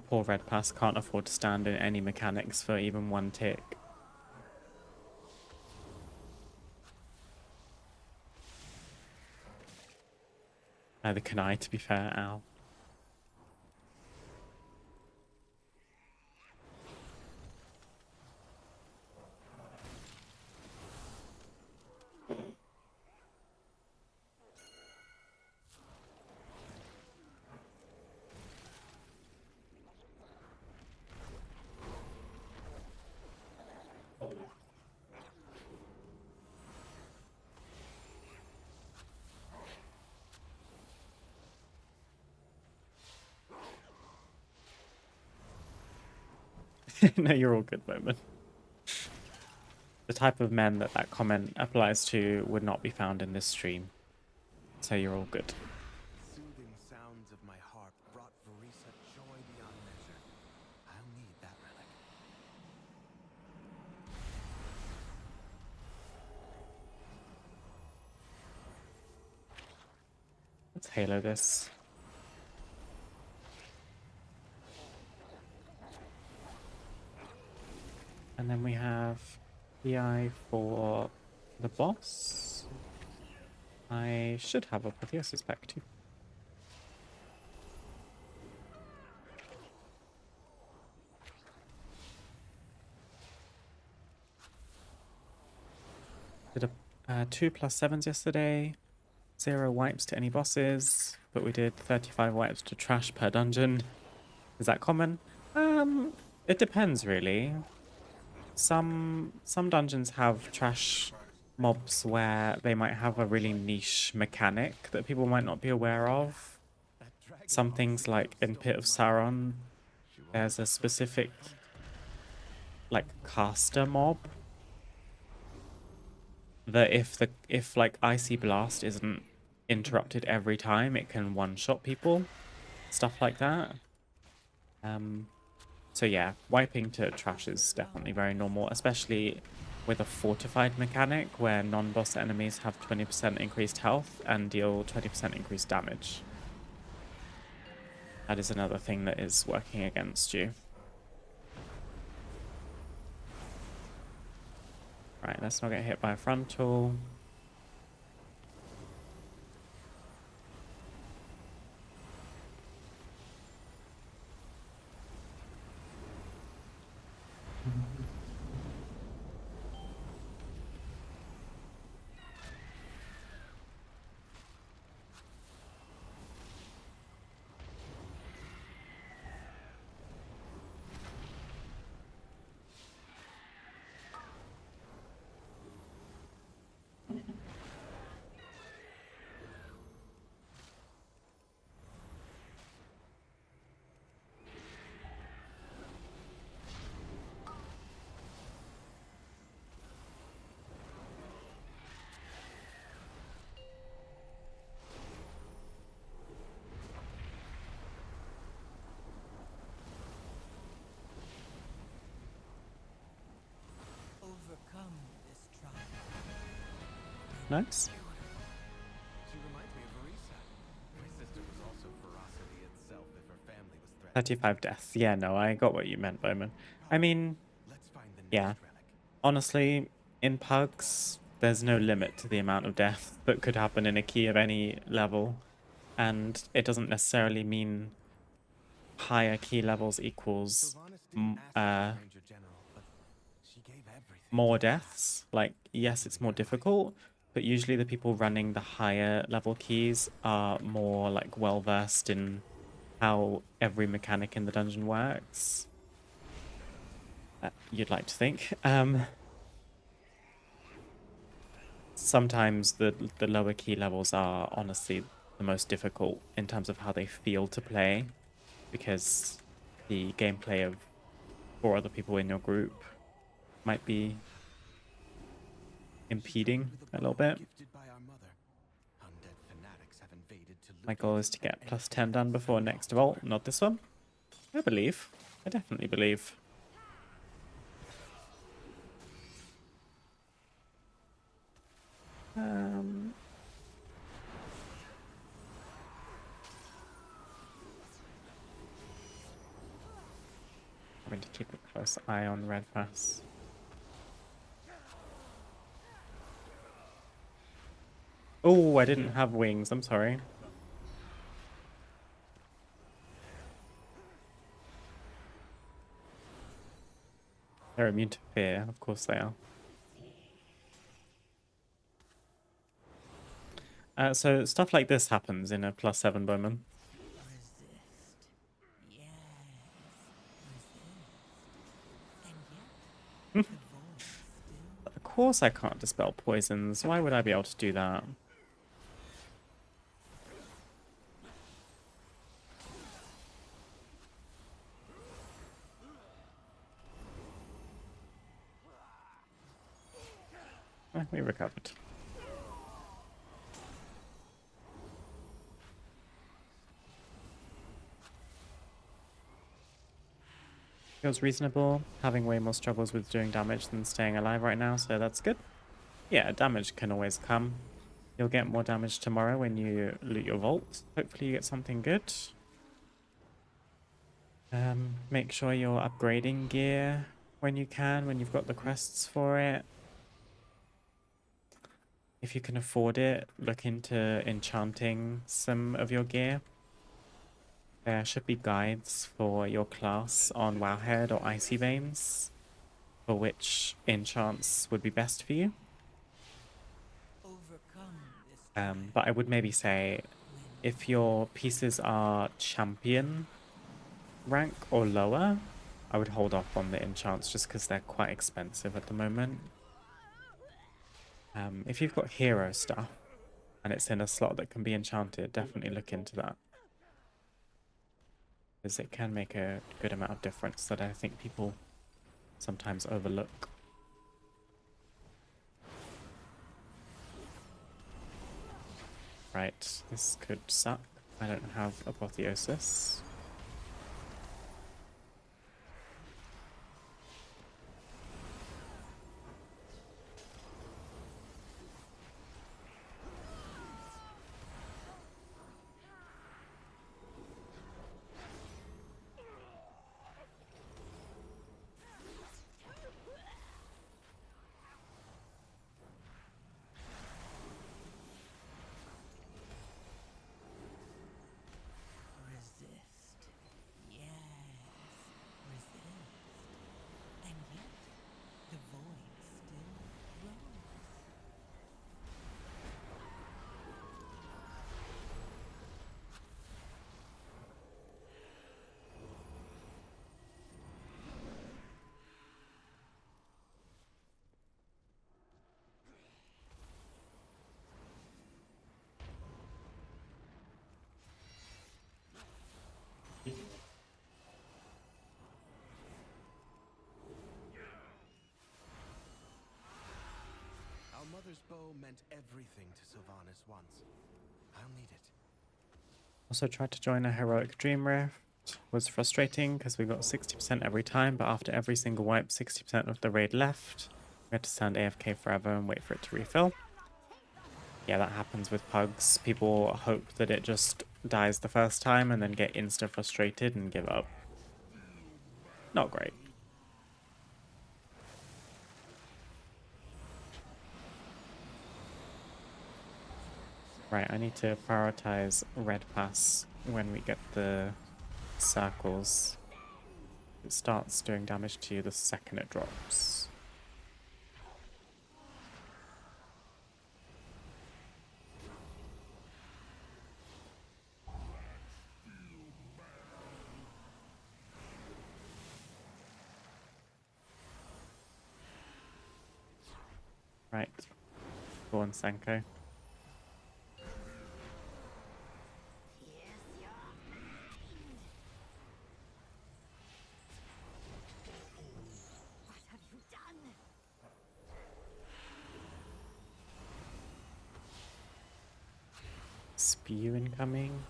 Poor Red Pass can't afford to stand in any mechanics for even one tick. Neither can I, to be fair, Al. No, you're all good, Bowman. The type of men that that comment applies to would not be found in this stream. So you're all good. Soothing sounds of my harp brought Teresa joy beyond measure. I'll need that relic. Let's halo this. And then we have PI for the boss. I should have Apotheosis back too. Did a 2+7s yesterday. 0 wipes to any bosses, but we did 35 wipes to trash per dungeon. Is that common? It depends really. Some dungeons have trash mobs where they might have a really niche mechanic that people might not be aware of. Some things like in Pit of Sauron, there's a specific like caster mob that if like Icy Blast isn't interrupted every time, it can one-shot people. Stuff like that. So yeah, wiping to trash is definitely very normal, especially with a fortified mechanic where non-boss enemies have 20% increased health and deal 20% increased damage. That is another thing that is working against you. Right, let's not get hit by a frontal. Overcome this trial. Nice. She reminds me of Arisa. My sister was also ferocity itself if her family was threatened. 35 deaths. Yeah, no, I got what you meant, Bowman. I mean, Let's find the next yeah. relic. Honestly, in pugs, there's no limit to the amount of death that could happen in a key of any level. And it doesn't necessarily mean higher key levels equals Sylvanas didn't ask for the Ranger General, but she gave everything. more deaths. Like, yes, it's more difficult, but usually the people running the higher level keys are more like well versed in how every mechanic in the dungeon works. You'd like to think. Sometimes the lower key levels are honestly the most difficult in terms of how they feel to play, because the gameplay of 4 other people in your group might be impeding a little bit. Gifted by our mother. Undead fanatics have invaded to My loot goal is to get plus 10 done before next vault, not this one. I believe. I definitely believe. I'm going to keep a close eye on Red Pass. Oh, I didn't have wings. I'm sorry. They're immune to fear. Of course they are. So stuff like this happens in a +7 Bowman. Resist. Yes. Resist. And yet, the void still. Of course I can't dispel poisons. Why would I be able to do that? We recovered. Feels reasonable. Having way more struggles with doing damage than staying alive right now, so that's good. Yeah, damage can always come. You'll get more damage tomorrow when you loot your vault. Hopefully you get something good. Make sure you're upgrading gear when you can, when you've got the quests for it. If you can afford it, look into enchanting some of your gear. There should be guides for your class on Wowhead or Icy Veins, for which enchants would be best for you. Overcome this But I would maybe say if your pieces are champion rank or lower, I would hold off on the enchants just because they're quite expensive at the moment. If you've got hero stuff and it's in a slot that can be enchanted, definitely look into that. Because it can make a good amount of difference that I think people sometimes overlook. Right, this could suck. I don't have apotheosis. Resist. Yes, resist. And yet, the void still grows. Our mother's bow meant everything to Sylvanas once. I'll need it. Also tried to join a heroic dream rift. Was frustrating because we got 60% every time, but after every single wipe, 60% of the raid left. We had to stand AFK forever and wait for it to refill. Yeah, that happens with pugs. People hope that it just dies the first time and then get insta frustrated and give up. Not great. Right, I need to prioritize red pass when we get the circles. It starts doing damage to you the second it drops. Right. Go on, Sanko. What have you done? Spew incoming.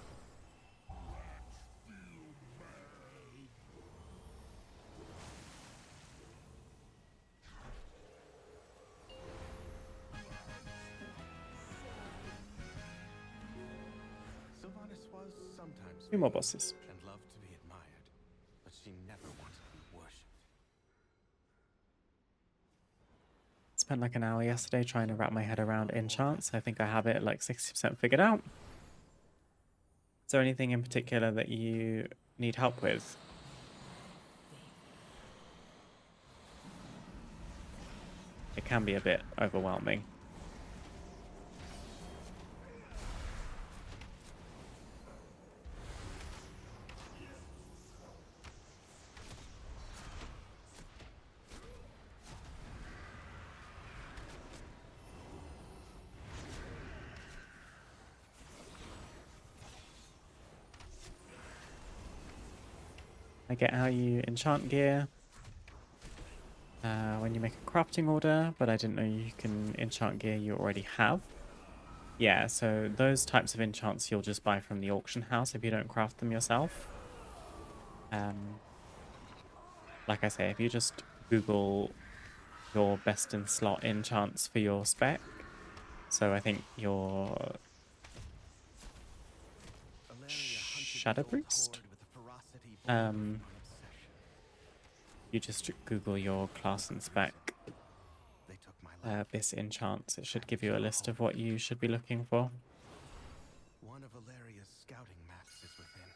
Sylvanas was sometimes Two more vain bosses. and loved to be admired, but she never wanted to be worshipped. Spent like an hour yesterday trying to wrap my head around enchants. I think I have it like 60% figured out. Is there anything in particular that you need help with? It can be a bit overwhelming. I get how you enchant gear when you make a crafting order, but I didn't know you can enchant gear you already have. Yeah, so those types of enchants you'll just buy from the auction house if you don't craft them yourself. Like I say, if you just Google your best in slot enchants for your spec, so I think your Shadow Priest? You just Google your class and spec, They took my life. this enchants. It should give you a list of what you should be looking for. One of Valeria's scouting maps is within.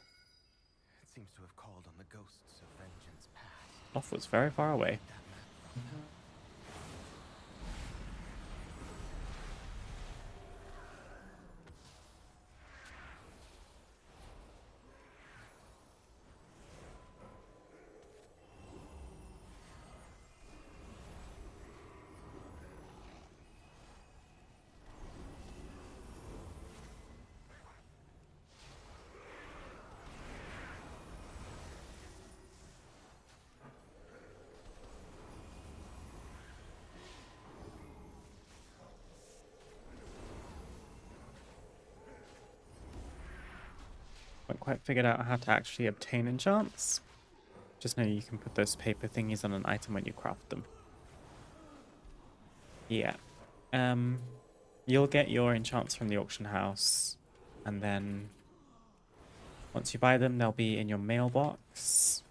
It seems to have called on the ghosts of vengeance past. Loth was very far away. That map from them. quite figured out how to actually obtain enchants. Just know you can put those paper thingies on an item when you craft them. Yeah. You'll get your enchants from the auction house, and then once you buy them, they'll be in your mailbox.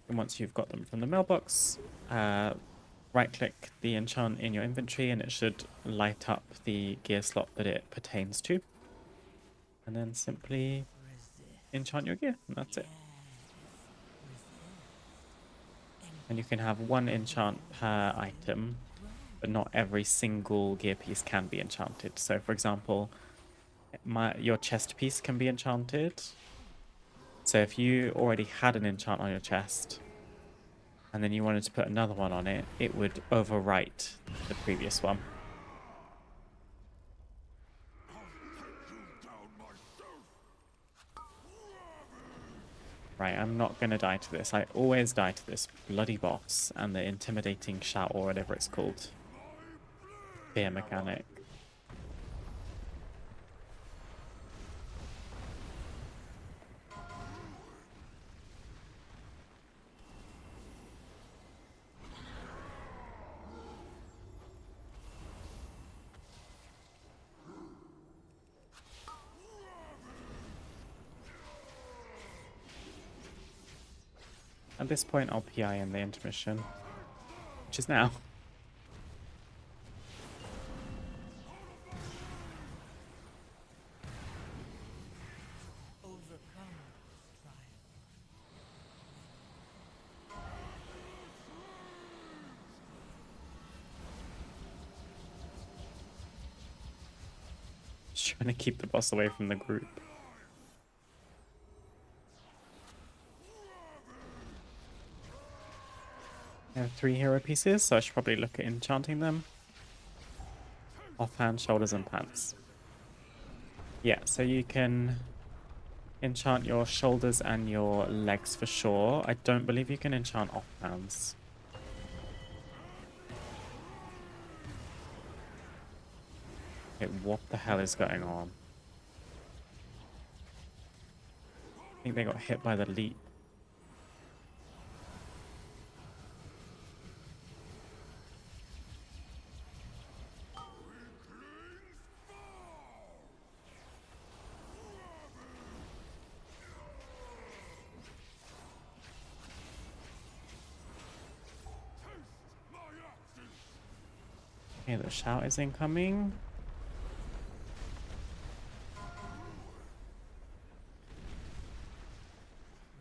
And once you've got them from the mailbox, right-click the enchant in your inventory, and it should light up the gear slot that it pertains to. And then simply enchant your gear, and that's it. And you can have one enchant per item, but not every single gear piece can be enchanted. So, for example, your chest piece can be enchanted. So if you already had an enchant on your chest, and then you wanted to put another one on it, it would overwrite the previous one. Right, I'm not going to die to this. I always die to this bloody boss and the intimidating shout or whatever it's called. Fear mechanic. At this point, I'll PI in the intermission, which is now. Overcome trial. Just trying to keep the boss away from the group. I have 3 hero pieces, so I should probably look at enchanting them. Offhand, shoulders, and pants. Yeah, so you can enchant your shoulders and your legs for sure. I don't believe you can enchant offhands. Okay, what the hell is going on? I think they got hit by the leap. Okay, the shout is incoming.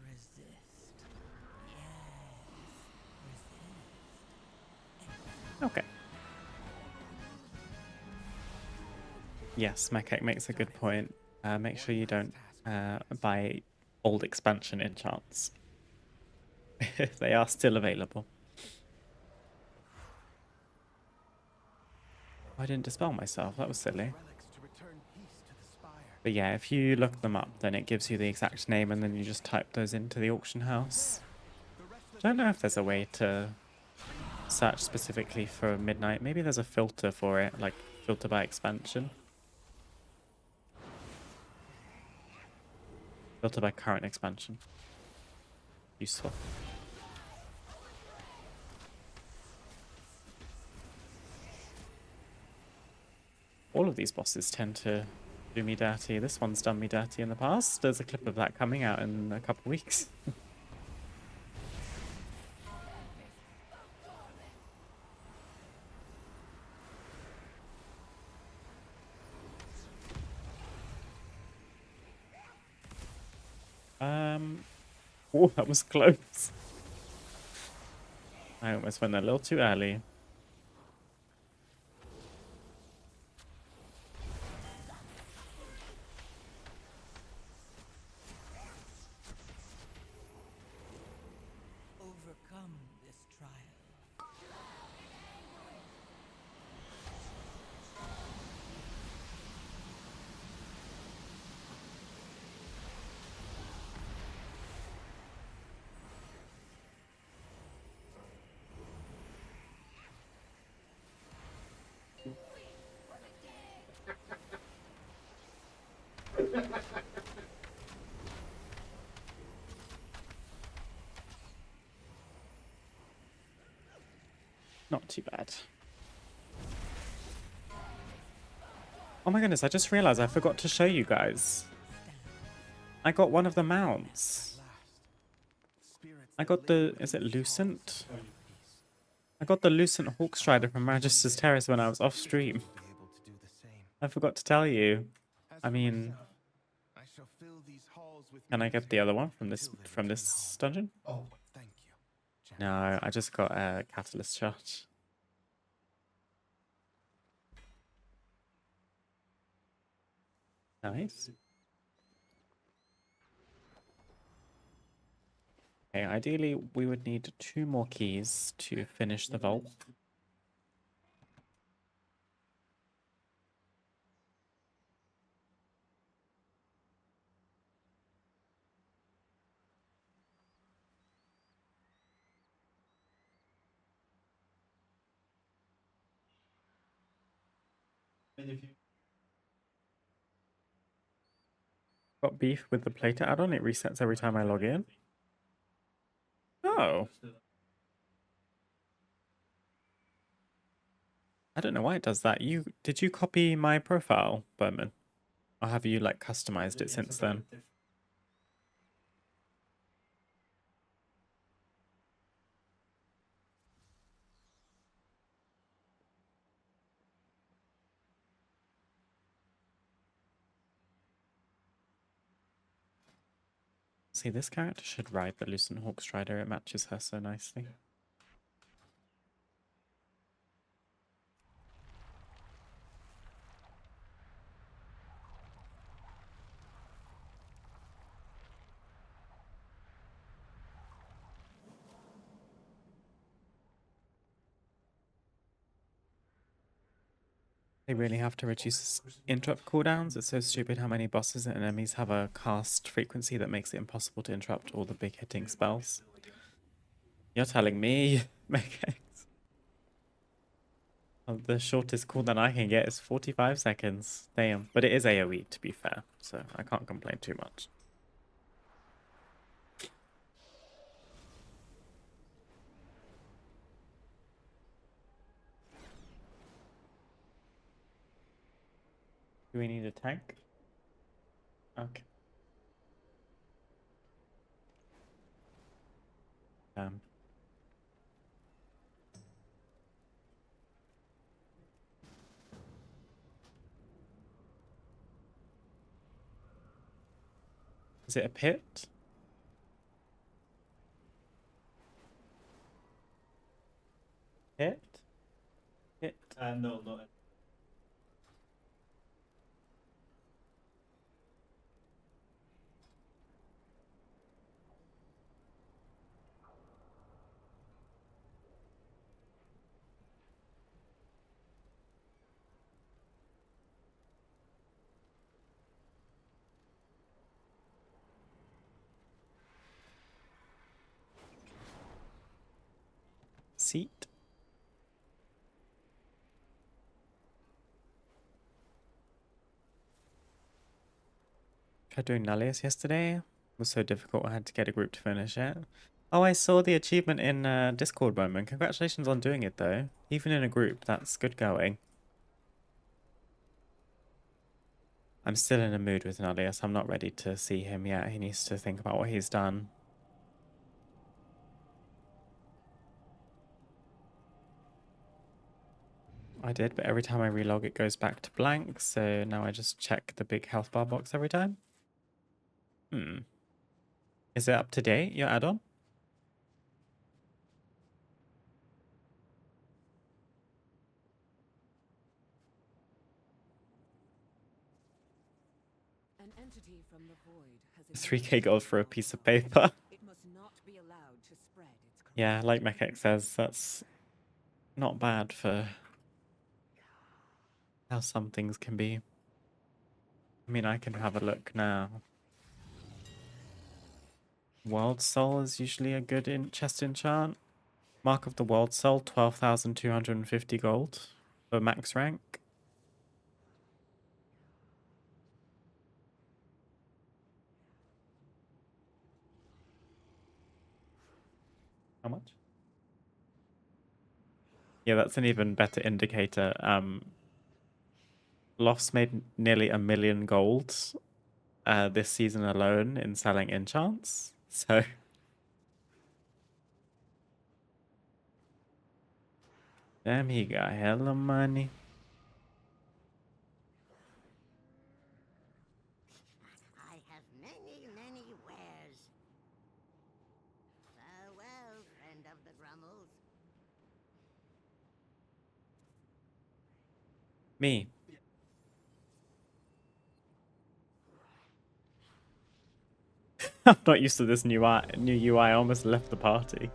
Resist. Yes. Okay. Yes, Mekek makes a good point. Make sure you don't buy old expansion enchants. They are still available. I didn't dispel myself, that was silly. Relics to return peace to the spire. But yeah, if you look them up, then it gives you the exact name, and then you just type those into the auction house. I don't know if there's a way to search specifically for Midnight. Maybe there's a filter for it, like filter by expansion. Filter by current expansion. Useful. All of these bosses tend to do me dirty. This one's done me dirty in the past. There's a clip of that coming out in a couple weeks. Oh, that was close. I almost went a little too early. Overcome this trial. Not too bad. Oh my goodness, I just realized I forgot to show you guys. I got one of the mounts. I got the, is it Lucent? I got the Lucent Hawkstrider from Magister's Terrace when I was off stream. I forgot to tell you. I mean, can I get the other one from this dungeon? Oh, No, I just got a catalyst shot. Nice. Okay, ideally we would need 2 more keys to finish the vault. Got beef with the plater add-on, it resets every time I log in. Oh. I don't know why it does that. Did you copy my profile, Berman? Or have you like customized it since then? See, this character should ride the Lucent Hawkstrider. It matches her so nicely. They really have to reduce interrupt cooldowns. It's so stupid how many bosses and enemies have a cast frequency that makes it impossible to interrupt all the big hitting spells. You're telling me, Megax. The shortest cooldown I can get is 45 seconds. Damn. But it is AoE, to be fair, so I can't complain too much. Do we need a tank? Okay. Is it a pit? Pit? Pit? no, not. Seat? Tried doing Nullius yesterday. It was so difficult I had to get a group to finish it. Oh, I saw the achievement in Discord, Bowman. Congratulations on doing it, though. Even in a group, that's good going. I'm still in a mood with Nullius. I'm not ready to see him yet. He needs to think about what he's done. I did, but every time I relog, it goes back to blank. So now I just check the big health bar box every time. Is it up to date, your add-on? An entity from the void has 3k gold for a piece of paper. It must not be allowed to spread its Yeah, like Mechax says, that's not bad for how some things can be. I mean, I can have a look now. World Soul is usually a good chest enchant. Mark of the World Soul, 12,250 gold for max rank. How much? Yeah, that's an even better indicator. Loft's made nearly 1 million gold this season alone in selling enchants. So damn, he got hella money. I have many, many wares. Farewell, friend of the Grummles. Me. I'm not used to this new UI. I almost left the party.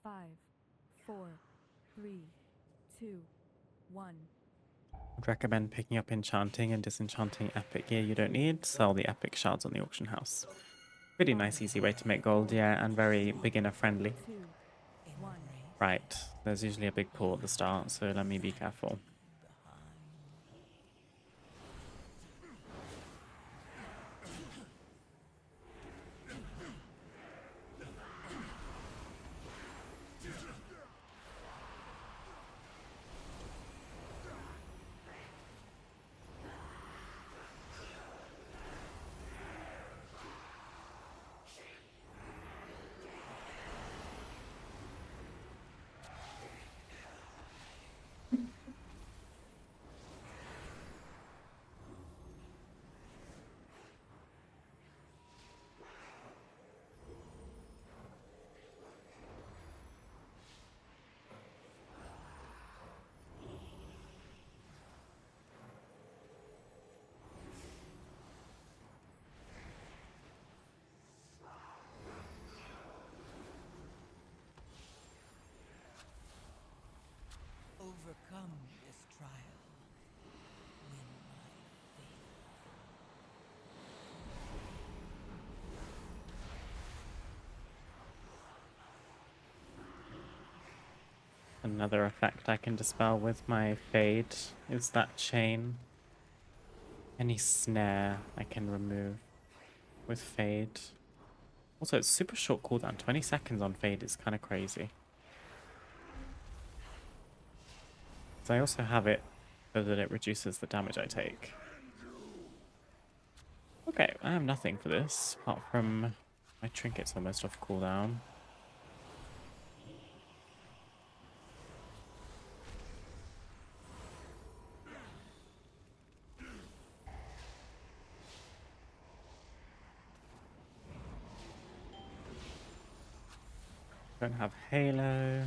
5, 4, 3, 2, 1. I'd recommend picking up enchanting and disenchanting epic gear you don't need. Sell the epic shards on the auction house. Pretty nice, easy way to make gold, yeah, and very beginner friendly. 2, 1. Right, there's usually a big pool at the start, so let me be careful. Overcome this trial. Win my faith. Another effect I can dispel with my fade is that chain. Any snare I can remove with fade. Also, it's super short cooldown. 20 seconds on fade is kind of crazy. So I also have it so that it reduces the damage I take. Okay, I have nothing for this, apart from my trinket's almost off cooldown. Don't have Halo.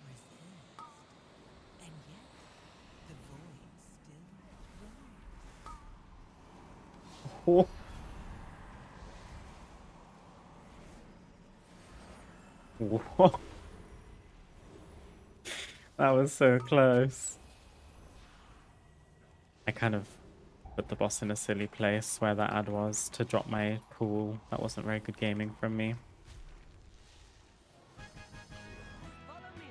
Resist. And yet, the void still grows. Oh. Whoa. That was so close. I kind of put the boss in a silly place where that ad was to drop my pool. That wasn't very good gaming from me. Follow me.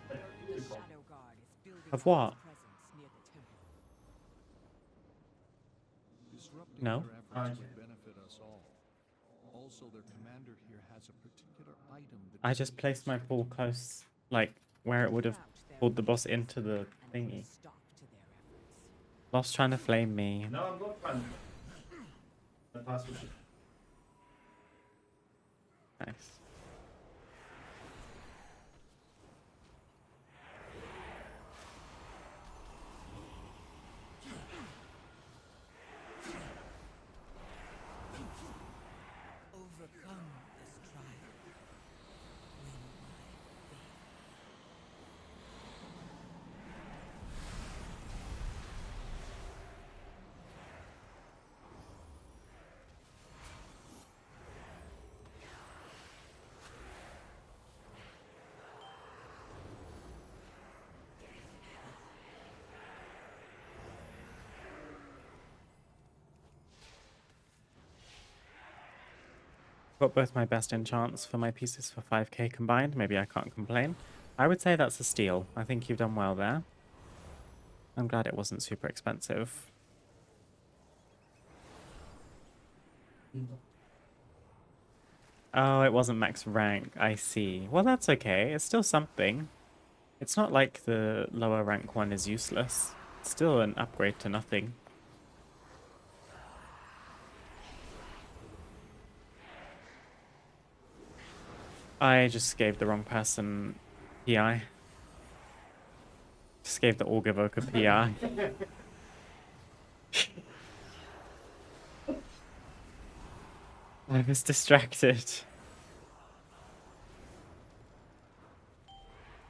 The Shadow Guard is building Of up what? its presence near the temple. Disrupting No. their efforts would benefit us all. Also, their commander here has a particular item that I just placed my pool close, like, where it would have pulled the boss into the thingy. Stop to their efforts. Lost trying to flame me. No, I'm not trying to pass with you. Nice. Overcome this trial. Win my faith. Got both my best enchants for my pieces for 5k combined. Maybe I can't complain. I would say that's a steal. I think you've done well there. I'm glad it wasn't super expensive. Oh, it wasn't max rank. I see. Well, that's okay. It's still something. It's not like the lower rank one is useless. It's still an upgrade to nothing. I just gave the wrong person PI. Just gave the Augur Evoker PI. I was distracted.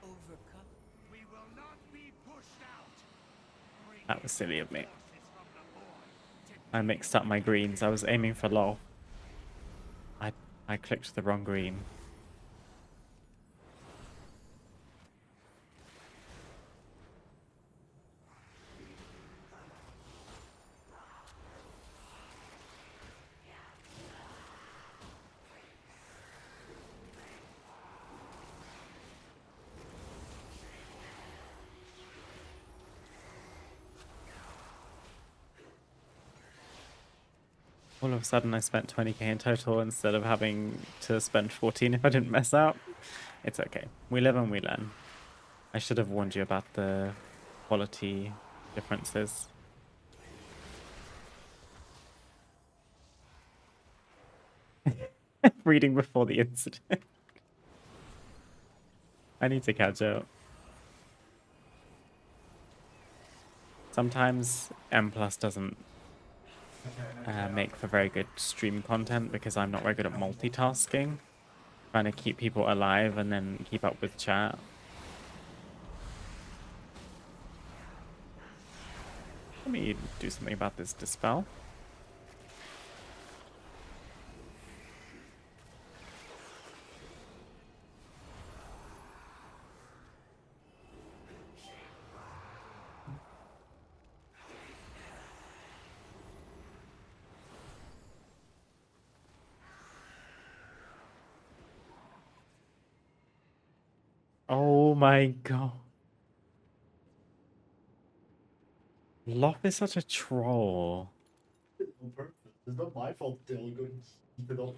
Overcome. We will not be pushed out. Bring That was silly of me. forces from the void to I mixed up my greens. I was aiming for low. I clicked the wrong green. All of a sudden I spent 20k in total instead of having to spend 14 if I didn't mess up. It's okay. We live and we learn. I should have warned you about the quality differences. Reading before the incident. I need to catch up. Sometimes M plus doesn't make for very good stream content because I'm not very good at multitasking. Trying to keep people alive and then keep up with chat. Let me do something about this dispel. Oh my god. Lop is such a troll. On purpose. It's not my fault they're all going to keep it up.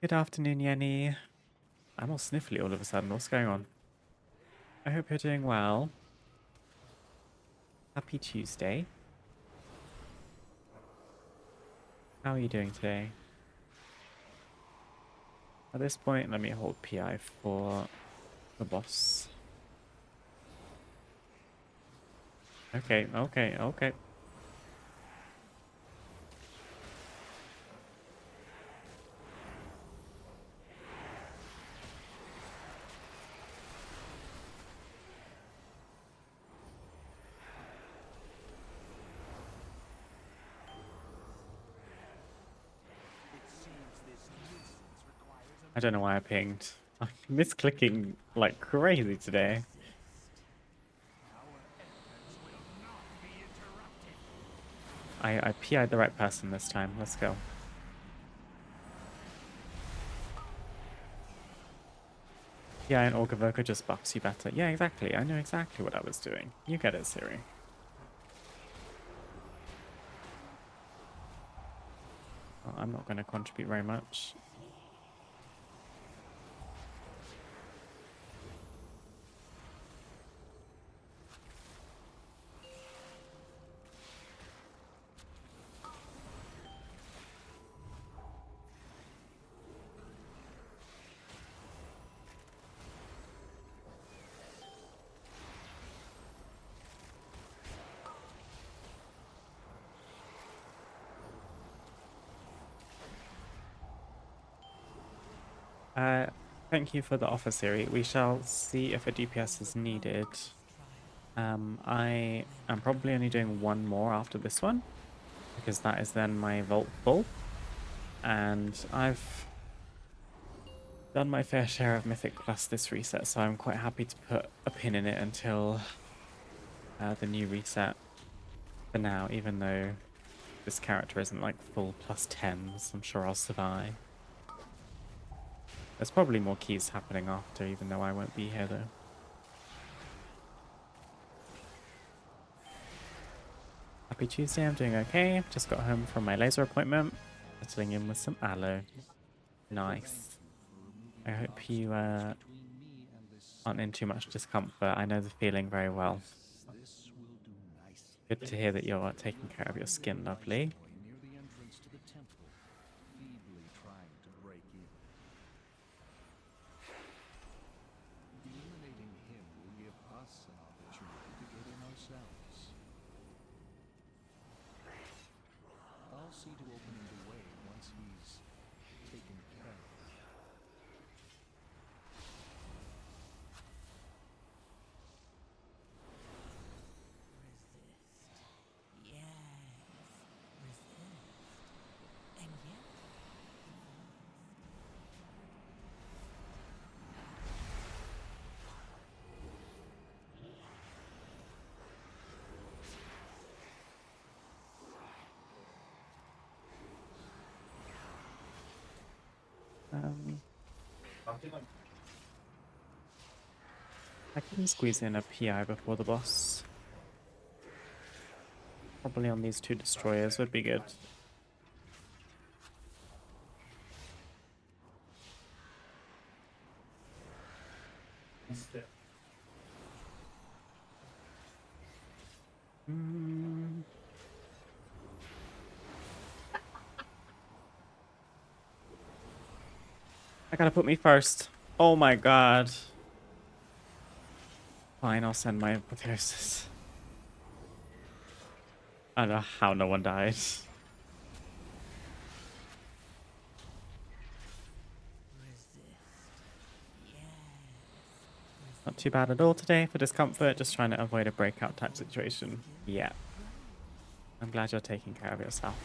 Good afternoon, Yenny. I'm all sniffly all of a sudden. What's going on? I hope you're doing well. Happy Tuesday. How are you doing today? At this point, let me hold PI for the boss. Okay, okay, okay. I don't know why I pinged. I'm misclicking like crazy today. I PI'd the right person this time. Let's go. Yeah, and Augur Evoker just buffs you better. Yeah, exactly. I knew exactly what I was doing. You get it, Siri. Well, I'm not going to contribute very much. Thank you for the offer, Siri. We shall see if a DPS is needed. I am probably only doing one more after this one, because that is then my vault full. And I've done my fair share of Mythic Plus this reset, so I'm quite happy to put a pin in it until the new reset. For now, even though this character isn't like full +10s, I'm sure I'll survive. There's probably more keys happening after, even though I won't be here though. Happy Tuesday, I'm doing okay. Just got home from my laser appointment. Settling in with some aloe. Nice. I hope you aren't in too much discomfort. I know the feeling very well. This will do nicely. Good to hear that you're taking care of your skin, lovely. Near the entrance to the temple, feebly trying to break in. Eliminating him will give us an opportunity to get in ourselves. I'll see to opening the way once he's taken care of. Resist. Yes. Resist. And yet, I can squeeze in a PI before the boss. Probably on these 2 destroyers would be good. I gotta put me first. Oh my god. Fine, I'll send my apotheosis. I don't know how no one died. resist. Yes. Not too bad at all today for discomfort, just trying to avoid a breakout type situation. Yeah. I'm glad you're taking care of yourself.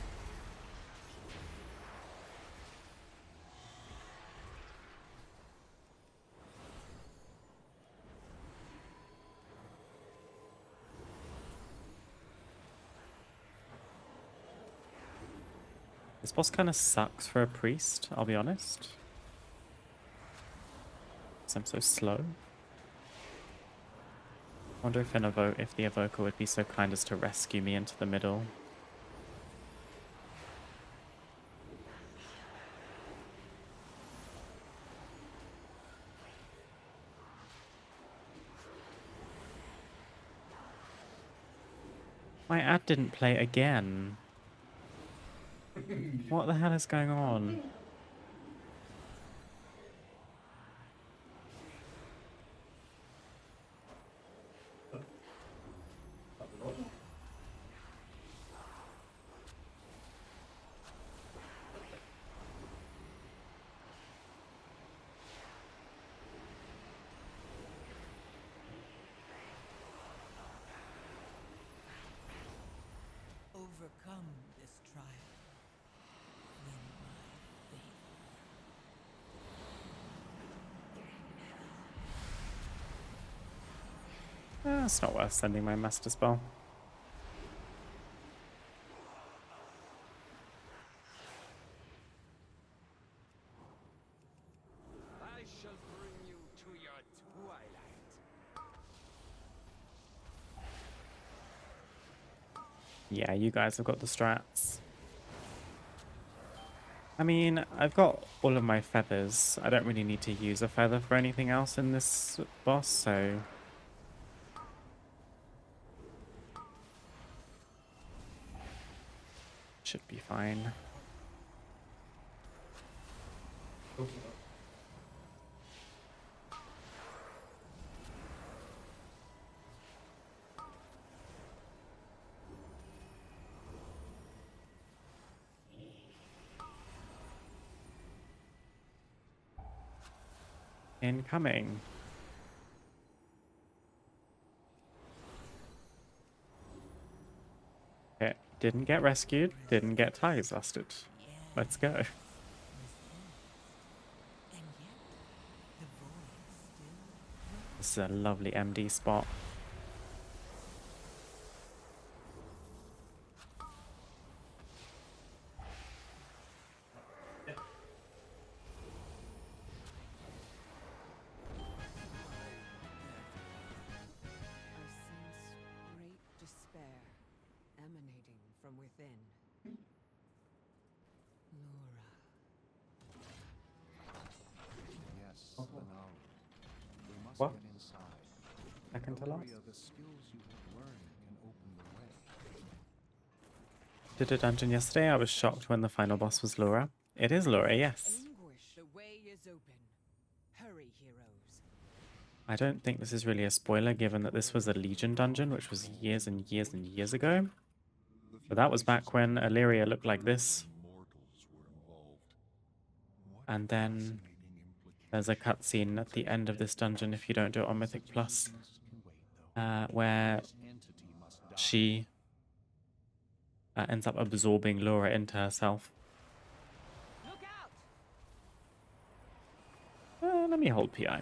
This boss kind of sucks for a priest, I'll be honest. Because I'm so slow. I wonder if if the evoker would be so kind as to rescue me into the middle. My ad didn't play again. What the hell is going on? Overcome this trial. Then my faith. It's not worth sending my master spell. I shall bring you to your twilight. Yeah, you guys have got the strats. I mean, I've got all of my feathers. I don't really need to use a feather for anything else in this boss, so... should be fine. Incoming. Okay, didn't get rescued, didn't get tie exhausted. Let's go. And yet, the void still. This is a lovely MD spot. from within. Laura. Yes, Lenali. We must What? get inside. Second to last? Valeria, the skills you have learned can open the way. Did a dungeon yesterday. I was shocked when the final boss was Laura. It is Laura, yes. Anguish. The way is open. Hurry, heroes. I don't think this is really a spoiler given that this was a Legion dungeon, which was years and years and years ago. But that was back when Illyria looked like this. Mortals were involved. What And then fascinating there's a cutscene at the end of this dungeon if you don't do it on Mythic Plus, Implications can wait, though. where This entity must die. she ends up absorbing Laura into herself. Look out! Let me hold PI.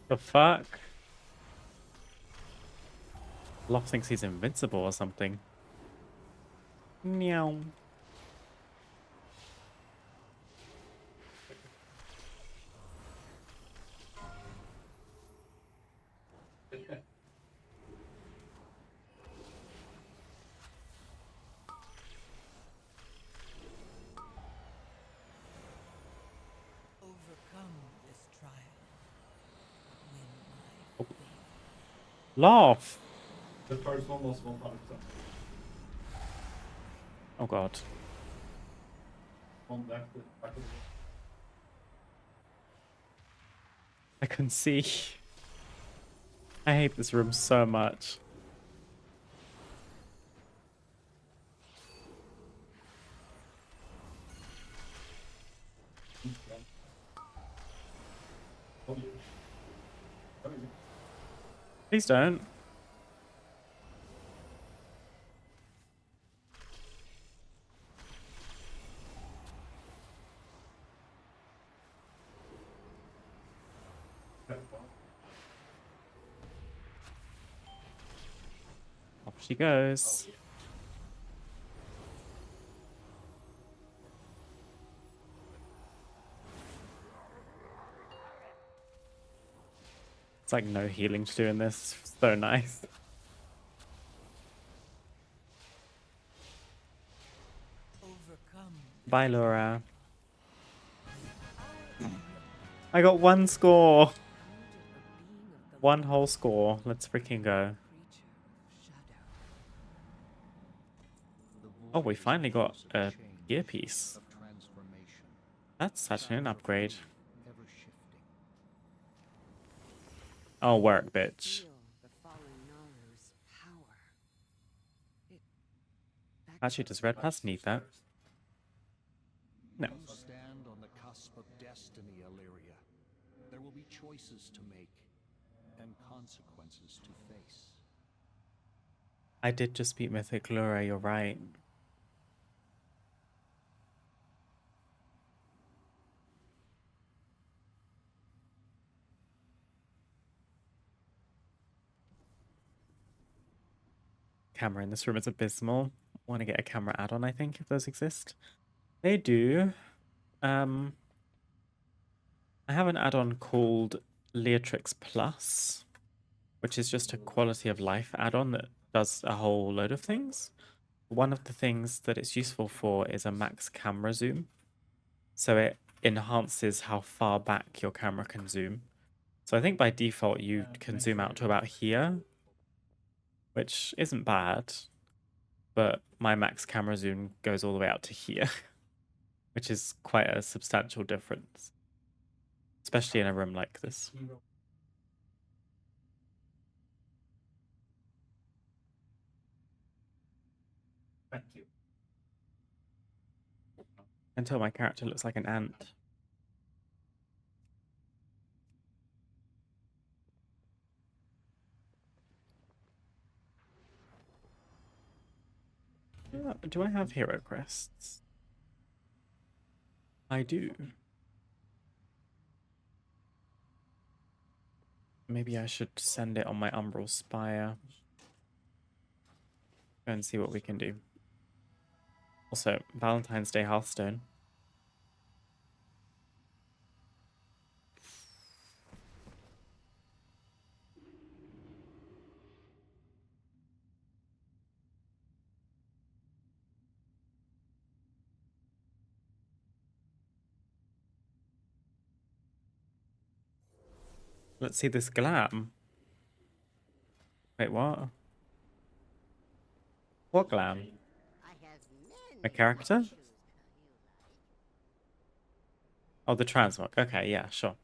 The fuck? Loft thinks he's invincible or something. Meow. Overcome this trial. Win my Oh. favor. Laugh! The first one was 100%. Oh god. One left, back of the I can see. I hate this room so much. Please don't. Off she goes. It's like no healing to do in this. So nice. Overcome. Bye, Laura. I got one score. Wounded a being of the One whole score. Let's freaking go. creature of shadow. The Oh, void we is a finally got force of a change, gear piece. of transformation, That's such an upgrade. ever shifting. Oh, work, bitch. Feel the fallen Naru's power. It Actually, does Red Pass need that? No. You stand on the cusp of destiny, Illyria. There will be choices to make and consequences to face. I did just beat Mythic Laura, you're right. Camera in this room is abysmal. Want to get a camera add-on, I think, if those exist. They do. I have an add-on called Leatrix Plus, which is just a quality of life add-on that does a whole load of things. One of the things that it's useful for is a max camera zoom. So it enhances how far back your camera can zoom. So I think by default you can zoom out to about here, which isn't bad, but my max camera zoom goes all the way out to here, which is quite a substantial difference, especially in a room like this. Thank you. Until my character looks like an ant. Do I have hero crests? I do. Maybe I should send it on my Umbral Spire. Go and see what we can do. Also, Valentine's Day Hearthstone. Let's see this glam. Wait, what? What glam? A character? Oh, the transmog. Okay, yeah, sure.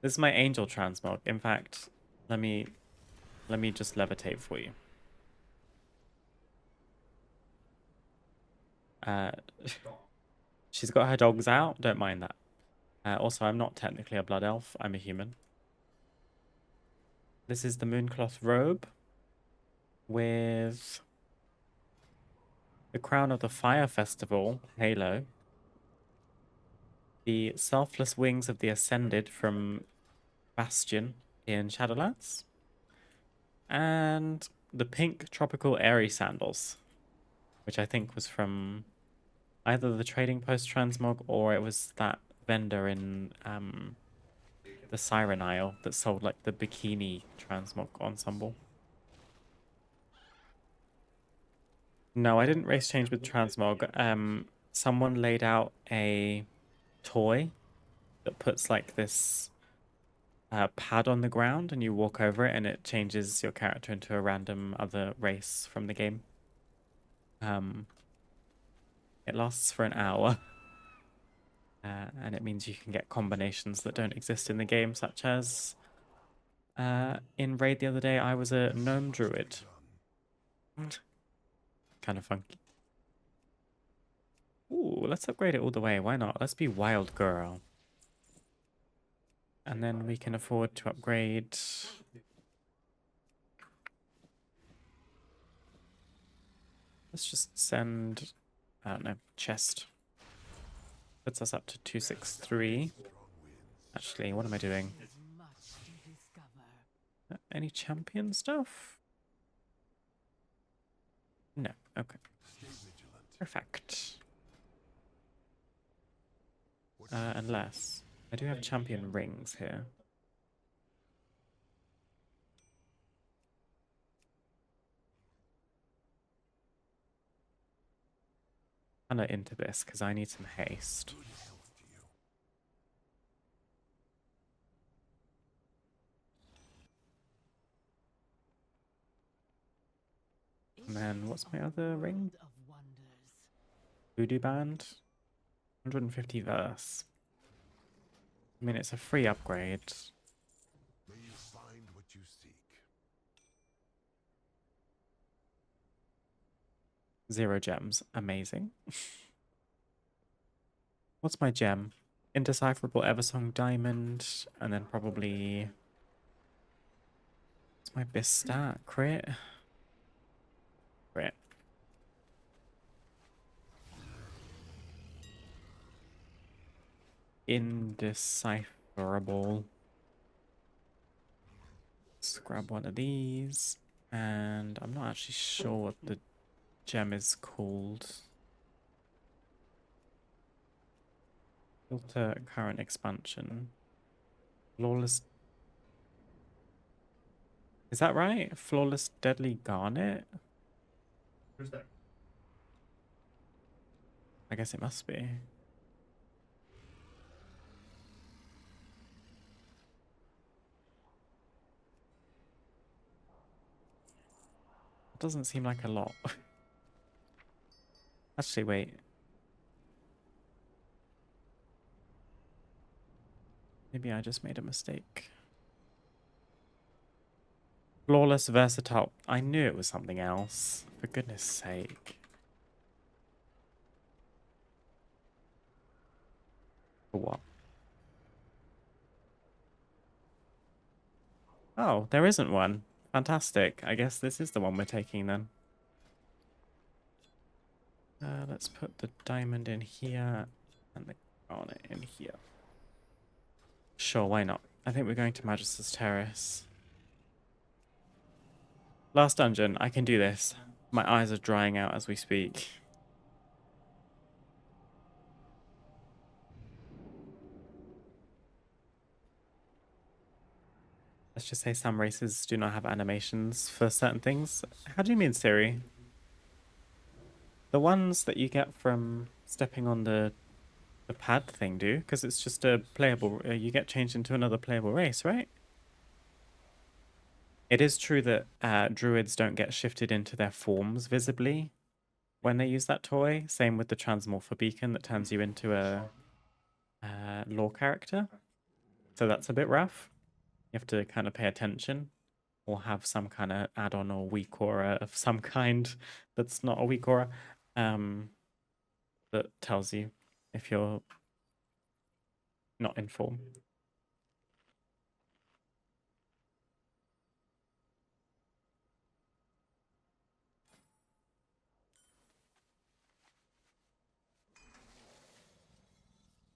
This is my angel transmog. In fact, let me just levitate for you. She's got her dogs out. Don't mind that. Also, I'm not technically a blood elf. I'm a human. This is the mooncloth robe with the crown of the fire festival halo, the selfless wings of the ascended from Bastion in Shadowlands, and the pink tropical airy sandals, which I think was from either the Trading Post transmog or it was that vendor in the Siren Isle that sold like the bikini transmog ensemble. No, I didn't race change with transmog. Someone laid out a toy that puts like this pad on the ground and you walk over it and it changes your character into a random other race from the game. It lasts for an hour. And it means you can get combinations that don't exist in the game, such as in Raid the other day, I was a gnome druid. Kind of funky. Ooh, let's upgrade it all the way. Why not? Let's be wild girl. And then we can afford to upgrade. Let's just send, I don't know, chest. Puts us up to 263. Actually, what am I doing? Any champion stuff? No. Okay. Perfect. Unless I do have champion rings here. I'm kinda into this because I need some haste. And then what's my other ring? Voodoo Band. 150 verse. I mean, it's a free upgrade. May you find what you seek. 0 gems. Amazing. What's my gem? Indecipherable Eversong Diamond. And then probably... What's my Bistat? Crit? Crit. Indecipherable. Let's grab one of these. And I'm not actually sure what the gem is called. Filter current expansion. Flawless. Is that right? Flawless Deadly Garnet? Who's that? I guess it must be. It doesn't seem like a lot. Actually, wait. Maybe I just made a mistake. Flawless Versatile. I knew it was something else. For goodness sake. For what? Oh, there isn't one. Fantastic. I guess this is the one we're taking then. Let's put the diamond in here and the garnet in here. Sure, why not? I think we're going to Magis's Terrace. Last dungeon. I can do this. My eyes are drying out as we speak. Let's just say some races do not have animations for certain things. How do you mean, Siri? The ones that you get from stepping on the pad thing do, because it's just a playable, you get changed into another playable race, right? It is true that druids don't get shifted into their forms visibly when they use that toy. Same with the transmorpher beacon that turns you into a lore character. So that's a bit rough. You have to kind of pay attention or have some kind of add-on or weak aura of some kind that's not a weak aura that tells you if you're not in form.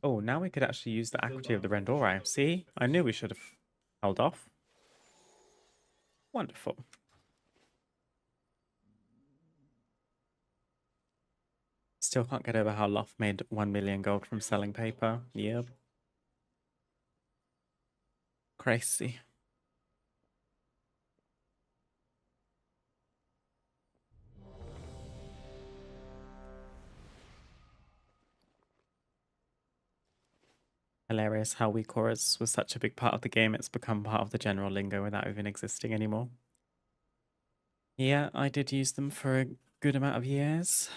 Oh, now we could actually use the equity of the Rendori. See? I knew we should have held off. Wonderful. Still can't get over how Luff made 1 million gold from selling paper. Yep. Crazy. Hilarious how weak auras was such a big part of the game. It's become part of the general lingo without even existing anymore. Yeah, I did use them for a good amount of years.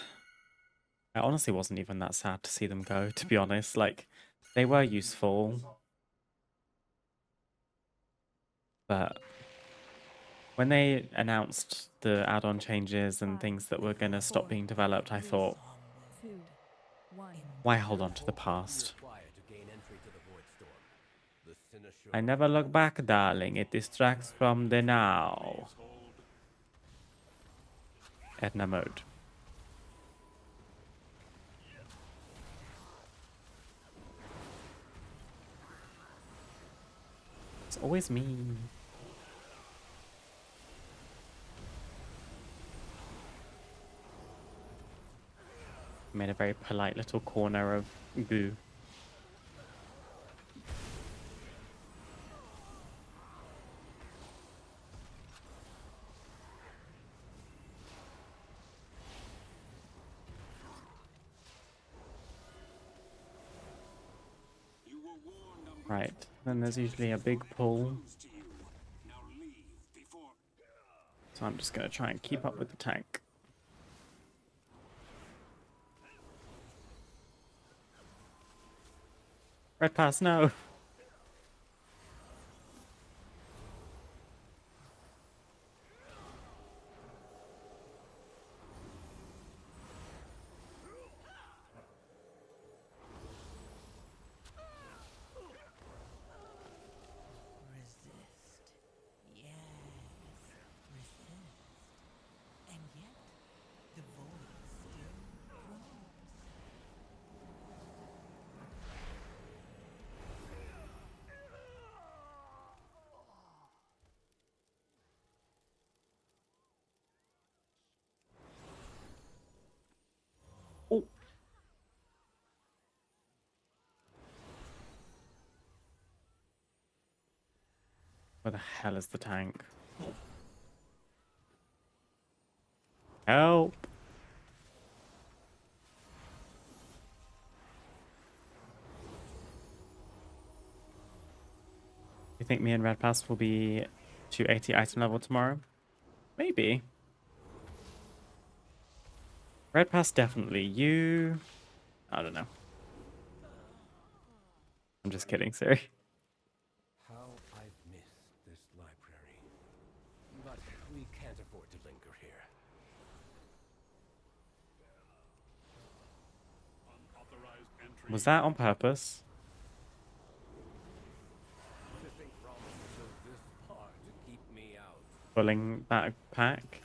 I honestly wasn't even that sad to see them go, to be honest. Like, they were useful. But when they announced the add-on changes and things that were going to stop being developed, I thought, 2, 1. why hold on to the past? Required to gain entry to the Void Storm. The Sinister I never look back, darling. It distracts from the now. Edna mode. It's always me. Made a very polite little corner of goo. Right, then there's usually a big pull. So I'm just going to try and keep up with the tank. Red pass, no! Resist. Yes. Resist. And yet, the void still grows. Oh! Where the hell is the tank? Help! You think me and Red Pass will be 280 item level tomorrow? Maybe. Red Pass definitely. You... I don't know. I'm just kidding, Siri. How I've missed this library. But we can't afford to linger here. Was that on purpose? To think promises of this far to keep me out. Pulling back pack?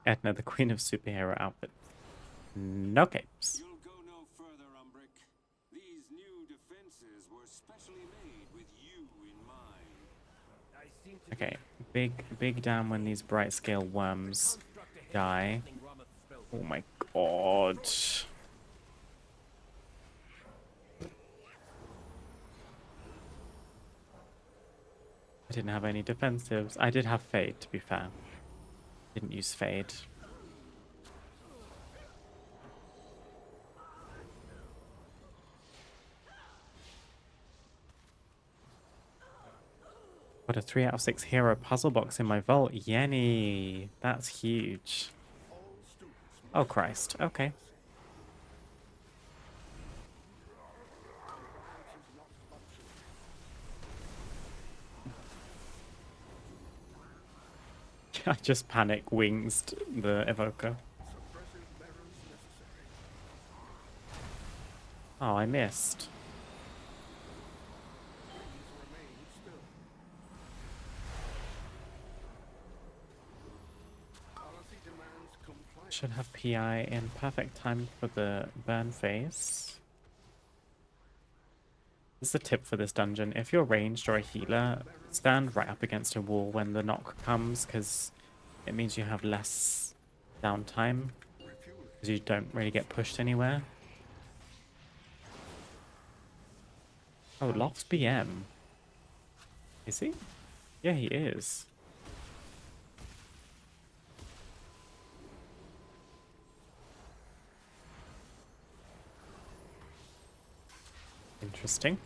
Edna, the queen of superhero outfits. No capes. You'll go no further, Umbric. These new defenses were specially made with you in mind. I seem to Okay, big down when these bright scale worms die. Oh my god. I didn't have any defensives. I did have Fade, to be fair. Didn't use Fade. Got a 3 out of 6 hero puzzle box in my vault. Yenny. That's huge. Oh Christ. Okay. I just panic winged the evoker. Oh, I missed. Should have PI in perfect time for the burn phase. This is a tip for this dungeon. If you're ranged or a healer, stand right up against a wall when the knock comes, because it means you have less downtime, because you don't really get pushed anywhere. Oh, Loft's BM. Is he? Yeah, he is. Interesting.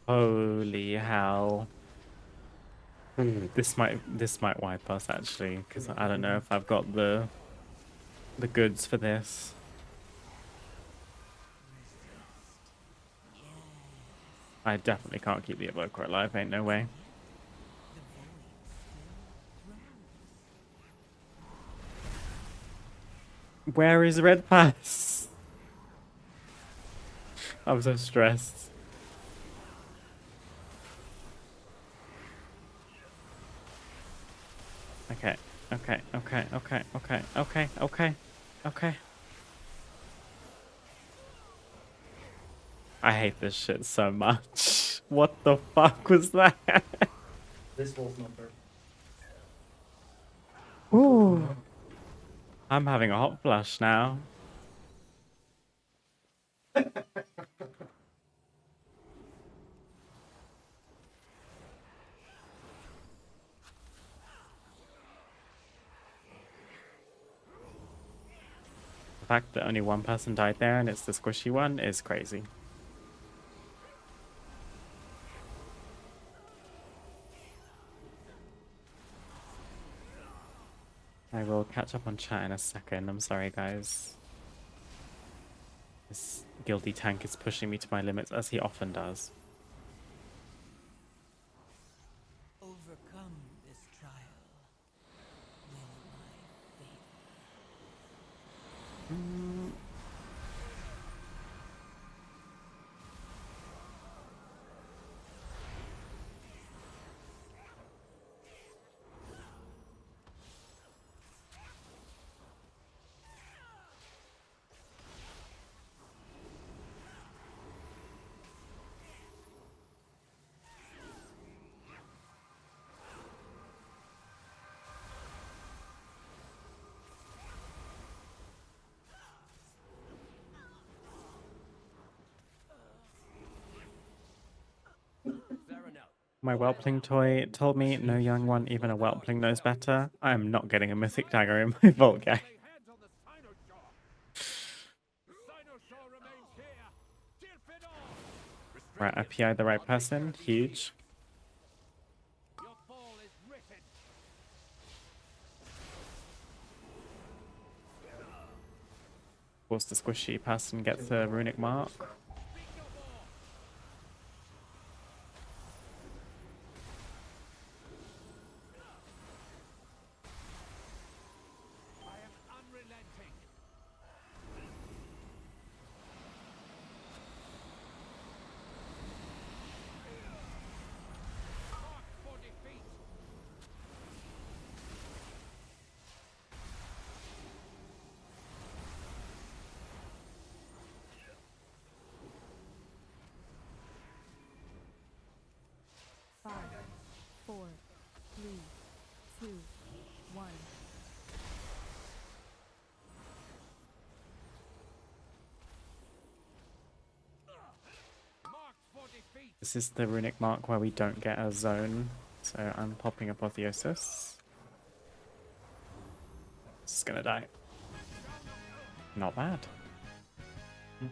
Holy hell. This might wipe us actually, because I don't know if I've got the goods for this. I definitely can't keep the evoker alive, ain't no way. Where is Red Pass? I'm so stressed. Okay. I hate this shit so much. What the fuck was that? This wall's not there. Ooh. I'm having a hot flush now. The fact that only one person died there and it's the squishy one is crazy. I will catch up on chat in a second. I'm sorry, guys. This guilty tank is pushing me to my limits, as he often does. Overcome this trial. Will my fate. My whelpling toy told me no young one, even a whelpling, knows better. I am not getting a mythic dagger in my vault, guy. Right, I PI'd the right person. Huge. Of course, the squishy person gets a runic mark. This is the runic mark where we don't get a zone, so I'm popping Apotheosis. This is gonna die. Not bad. Help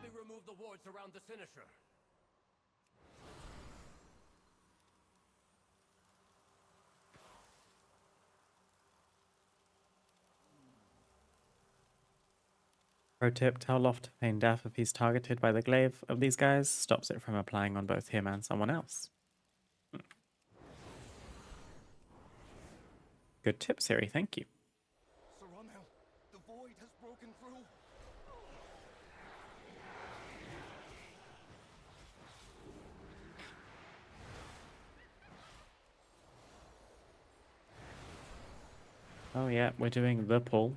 me remove the wards around the Sinisher. Pro tip, tell Loft to feign death if he's targeted by the glaive of these guys. Stops it from applying on both him and someone else. Good tip, Siri, thank you. Saranel, the void has broken through. Oh yeah, we're doing the pull.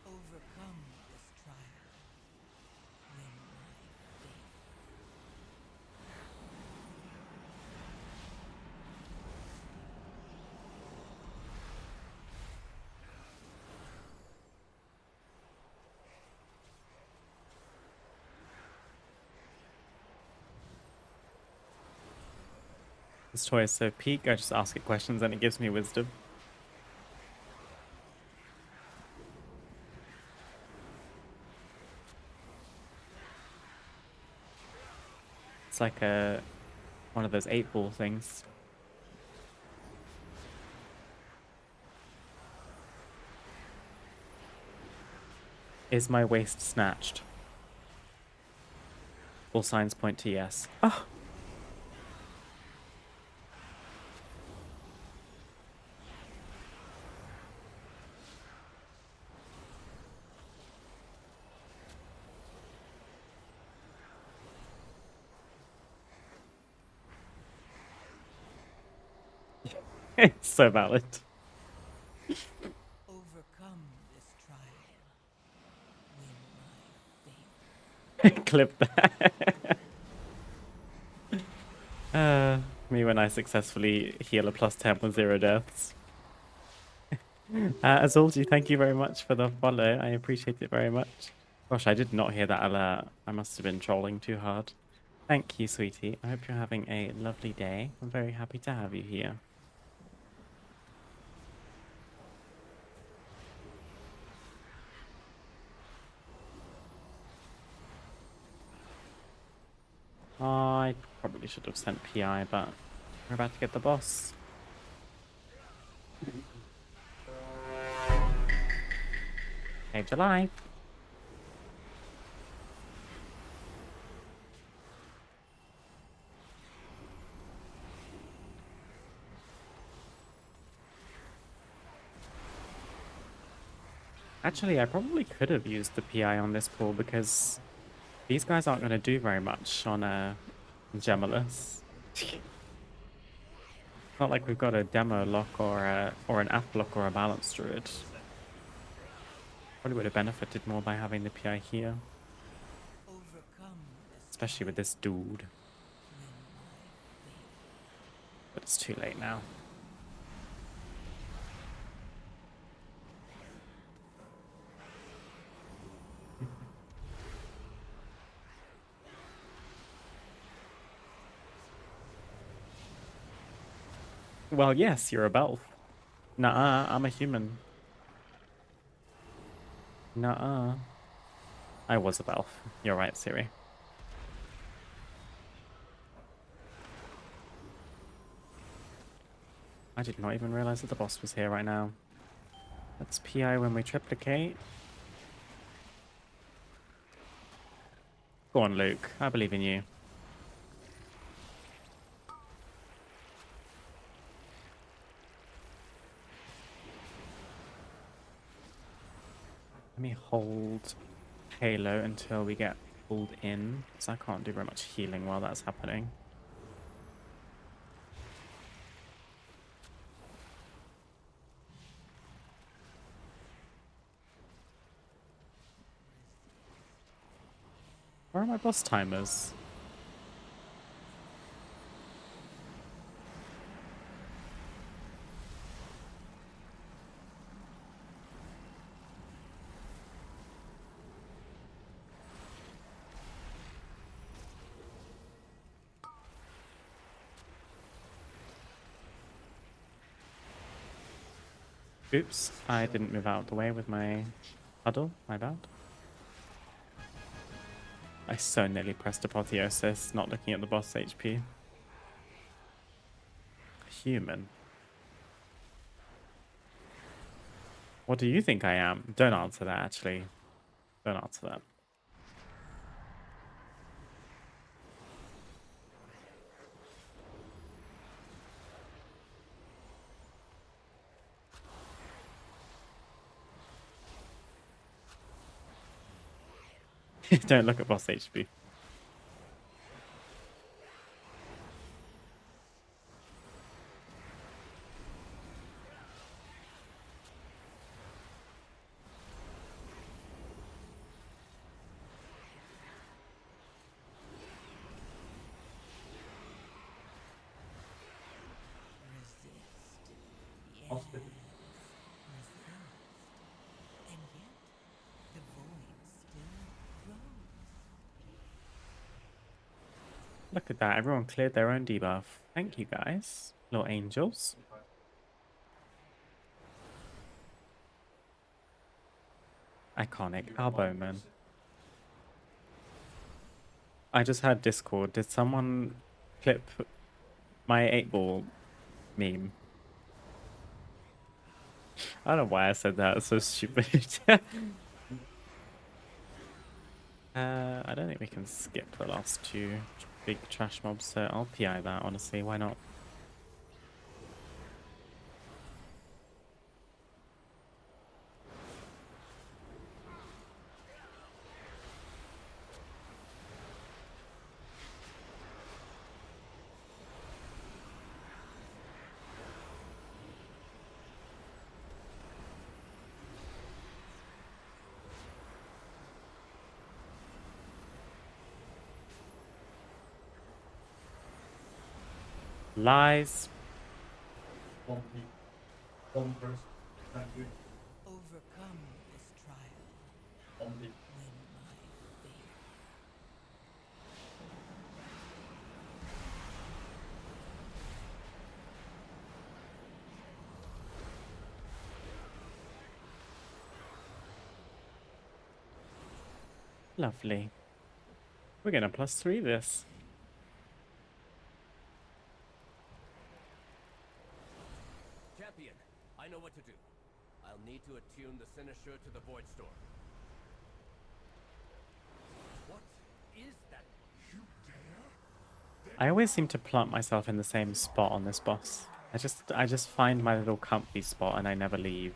Overcome this trial. Win my faith. This toy is so peak, I just ask it questions and it gives me wisdom. It's like one of those 8-ball things. Is my waist snatched? All signs point to yes. Oh! It's so valid. Overcome this trial. Win my faith. Clip that. Me when I successfully heal a +10 with 0 deaths. Azulji, thank you very much for the follow. I appreciate it very much. Gosh, I did not hear that alert. I must have been trolling too hard. Thank you, sweetie. I hope you're having a lovely day. I'm very happy to have you here. I probably should have sent PI, but we're about to get the boss. Saved your life. Actually, I probably could have used the PI on this pool because these guys aren't going to do very much on a Gemulus. Not like we've got a demo lock or an app lock or a balance druid. Probably would have benefited more by having the PI here. Overcome this Especially with this dude. win my faith. But it's too late now. Well, yes, you're a Belf. Nuh-uh, I'm a human. Nuh-uh. I was a Belf. You're right, Siri. I did not even realize that the boss was here right now. Let's PI when we triplicate. Go on, Luke. I believe in you. Let me hold Halo until we get pulled in, because I can't do very much healing while that's happening. my boss timers? Oops, I didn't move out of the way with my huddle, my bad. I so nearly pressed Apotheosis, not looking at the boss HP. Human. What do you think I am? Don't answer that, actually. Don't answer that. Don't look at boss HP. Hospital. And yet, the void still grows. Look at that, everyone cleared their own debuff. Thank you guys, little angels. Iconic, our bowman. I just had Discord. Did someone clip my 8-ball meme? I don't know why I said that. It's so stupid. I don't think we can skip the last two big trash mobs, so I'll PI that, honestly. Why not? Lies. One people. One person. Thank you. Overcome this trial. One people. Win my favor. Lovely. We're gonna +3 this. Champion, I know what to do. I'll need to attune the Cynosure to the Void Storm. What is that? I always seem to plant myself in the same spot on this boss. I just find my little comfy spot and I never leave.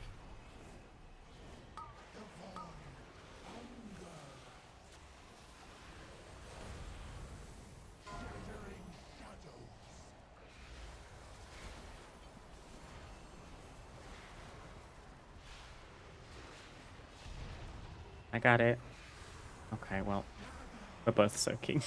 I got it. Okay, well, we're both soaking.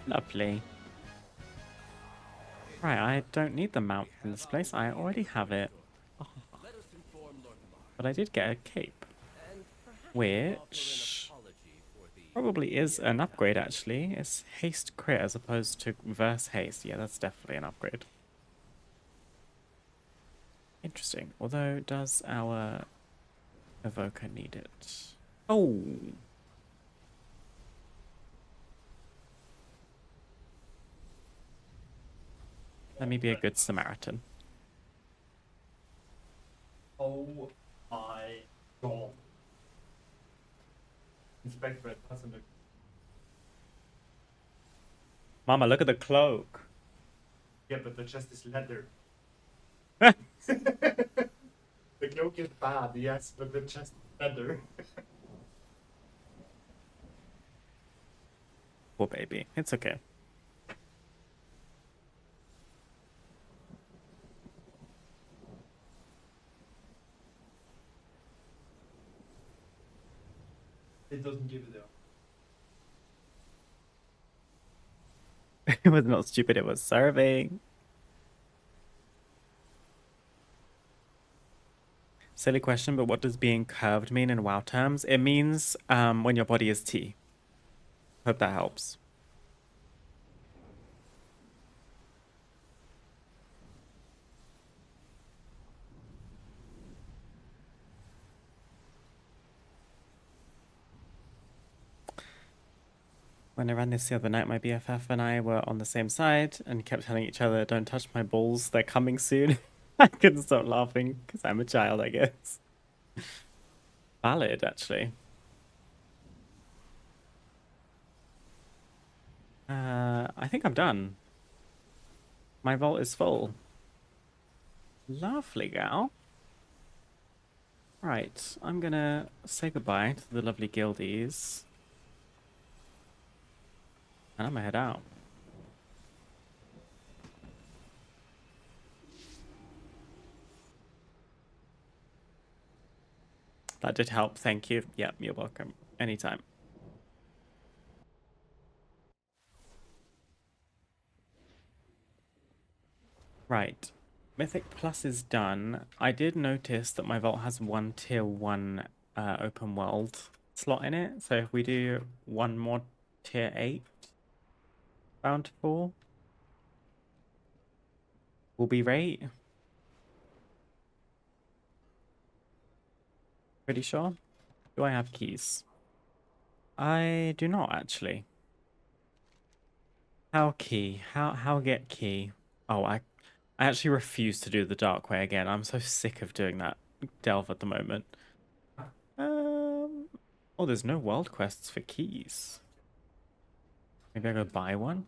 Lovely. Right, I don't need the mount in this place. I already have it. Oh, Let us inform Lord Lamar, but I did get a cape, and perhaps offer which an apology for the probably is an upgrade, actually. It's haste crit as opposed to verse haste. Yeah, that's definitely an upgrade. Interesting. Although, does our evoker need it? Oh! Let me be a good Samaritan. Oh my god. Inspector, it doesn't look. Mama, look at the cloak. Yeah, but the chest is leather. The cloak is bad, yes, but the chest is leather. Poor baby. It's okay. It doesn't give it a. It was not stupid, it was serving. Silly question, but what does being curved mean in WoW terms? It means when your body is T. Hope that helps. When I ran this the other night, my BFF and I were on the same side and kept telling each other, don't touch my balls, they're coming soon. I couldn't stop laughing because I'm a child, I guess. Valid, actually. I think I'm done. My vault is full. Lovely gal. Right, I'm gonna say goodbye to the lovely guildies. And I'm gonna head out. That did help, thank you. Yep, you're welcome. Anytime. Right. Mythic Plus is done. I did notice that my vault has one tier 1 open world slot in it. So if we do one more tier 8 bountiful, we'll be right. Pretty sure. Do I have keys? I do not actually. How key? How get key? Oh, I actually refuse to do the dark way again. I'm so sick of doing that delve at the moment. Oh, there's no world quests for keys. Maybe I go buy one?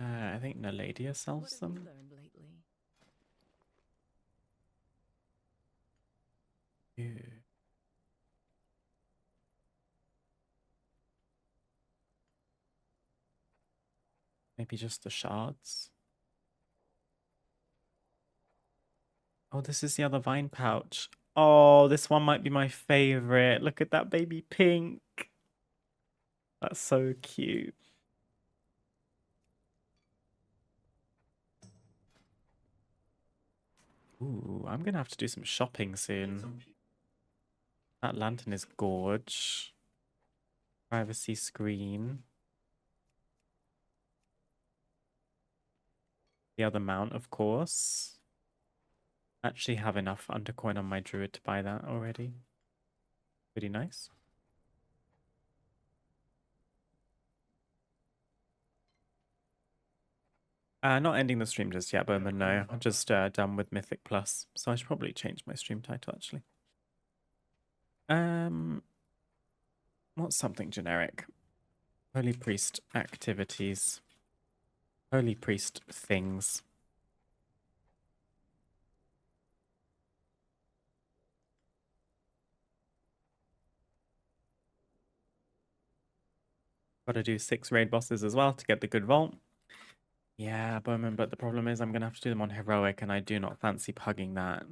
I think Naladia sells What have you them. learned lately? Ew. Maybe just the shards. Oh, this is the other vine pouch. Oh, this one might be my favorite. Look at that baby pink. That's so cute. Ooh, I'm gonna have to do some shopping soon. That lantern is gorge. Privacy screen. The other mount, of course. Actually have enough undercoin on my druid to buy that already. Pretty nice. Not ending the stream just yet, Bowman, no. I'm just done with Mythic Plus. So I should probably change my stream title, actually. What's something generic? Holy Priest activities. Holy Priest things. Gotta do 6 raid bosses as well to get the good vault. Yeah, Bowman, but the problem is I'm gonna have to do them on heroic, and I do not fancy pugging that.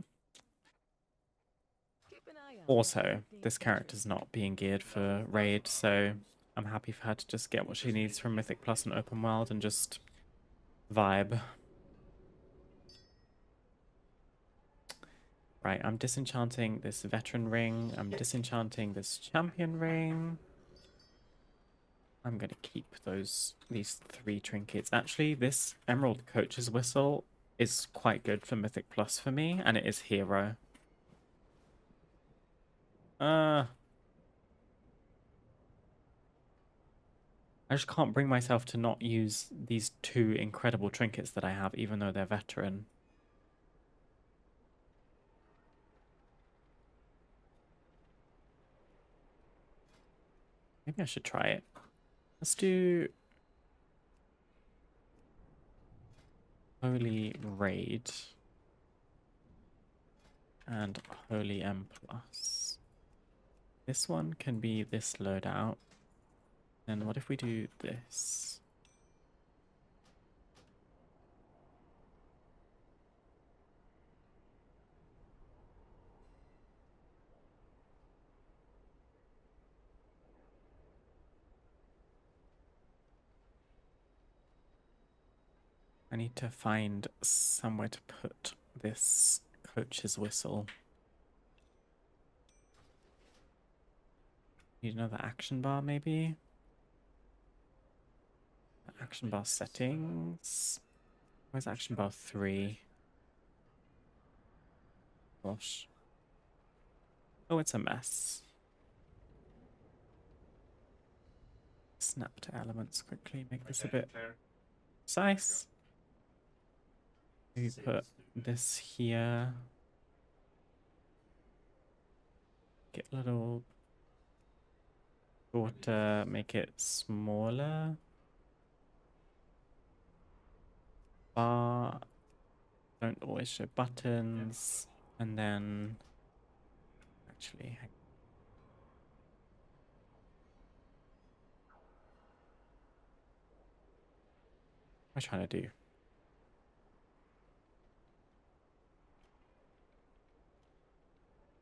Keep an eye out. Also, this character's not being geared for raid, so I'm happy for her to just get what she needs from Mythic Plus and Open World and just vibe. Right, I'm disenchanting this veteran ring. I'm disenchanting this champion ring. I'm gonna keep these 3 trinkets. Actually, this Emerald Coach's Whistle is quite good for Mythic Plus for me, and it is hero. I just can't bring myself to not use these two incredible trinkets that I have, even though they're veteran. Maybe I should try it. Let's do Holy Raid and Holy M+. This one can be this loadout. Then what if we do this? I need to find somewhere to put this coach's whistle. Need another action bar, maybe? Action bar settings. Where's action bar 3? Gosh. Oh, it's a mess. Snap to elements quickly. Make this a bit precise. Maybe put this here. Get a little shorter. Make it smaller. Bar. Don't always show buttons. And then actually what am I trying to do?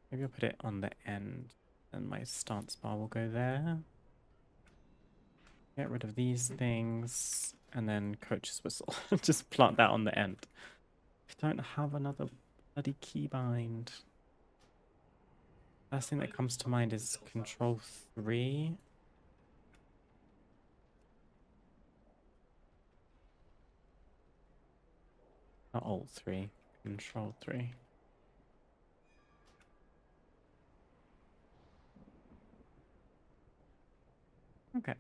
Maybe I'll put it on the end and my stance bar will go there. Get rid of these things and then coach's whistle. Just plant that on the end. I don't have another bloody keybind. First thing that comes to mind is Control 3. Not Alt 3, Control 3. Okay.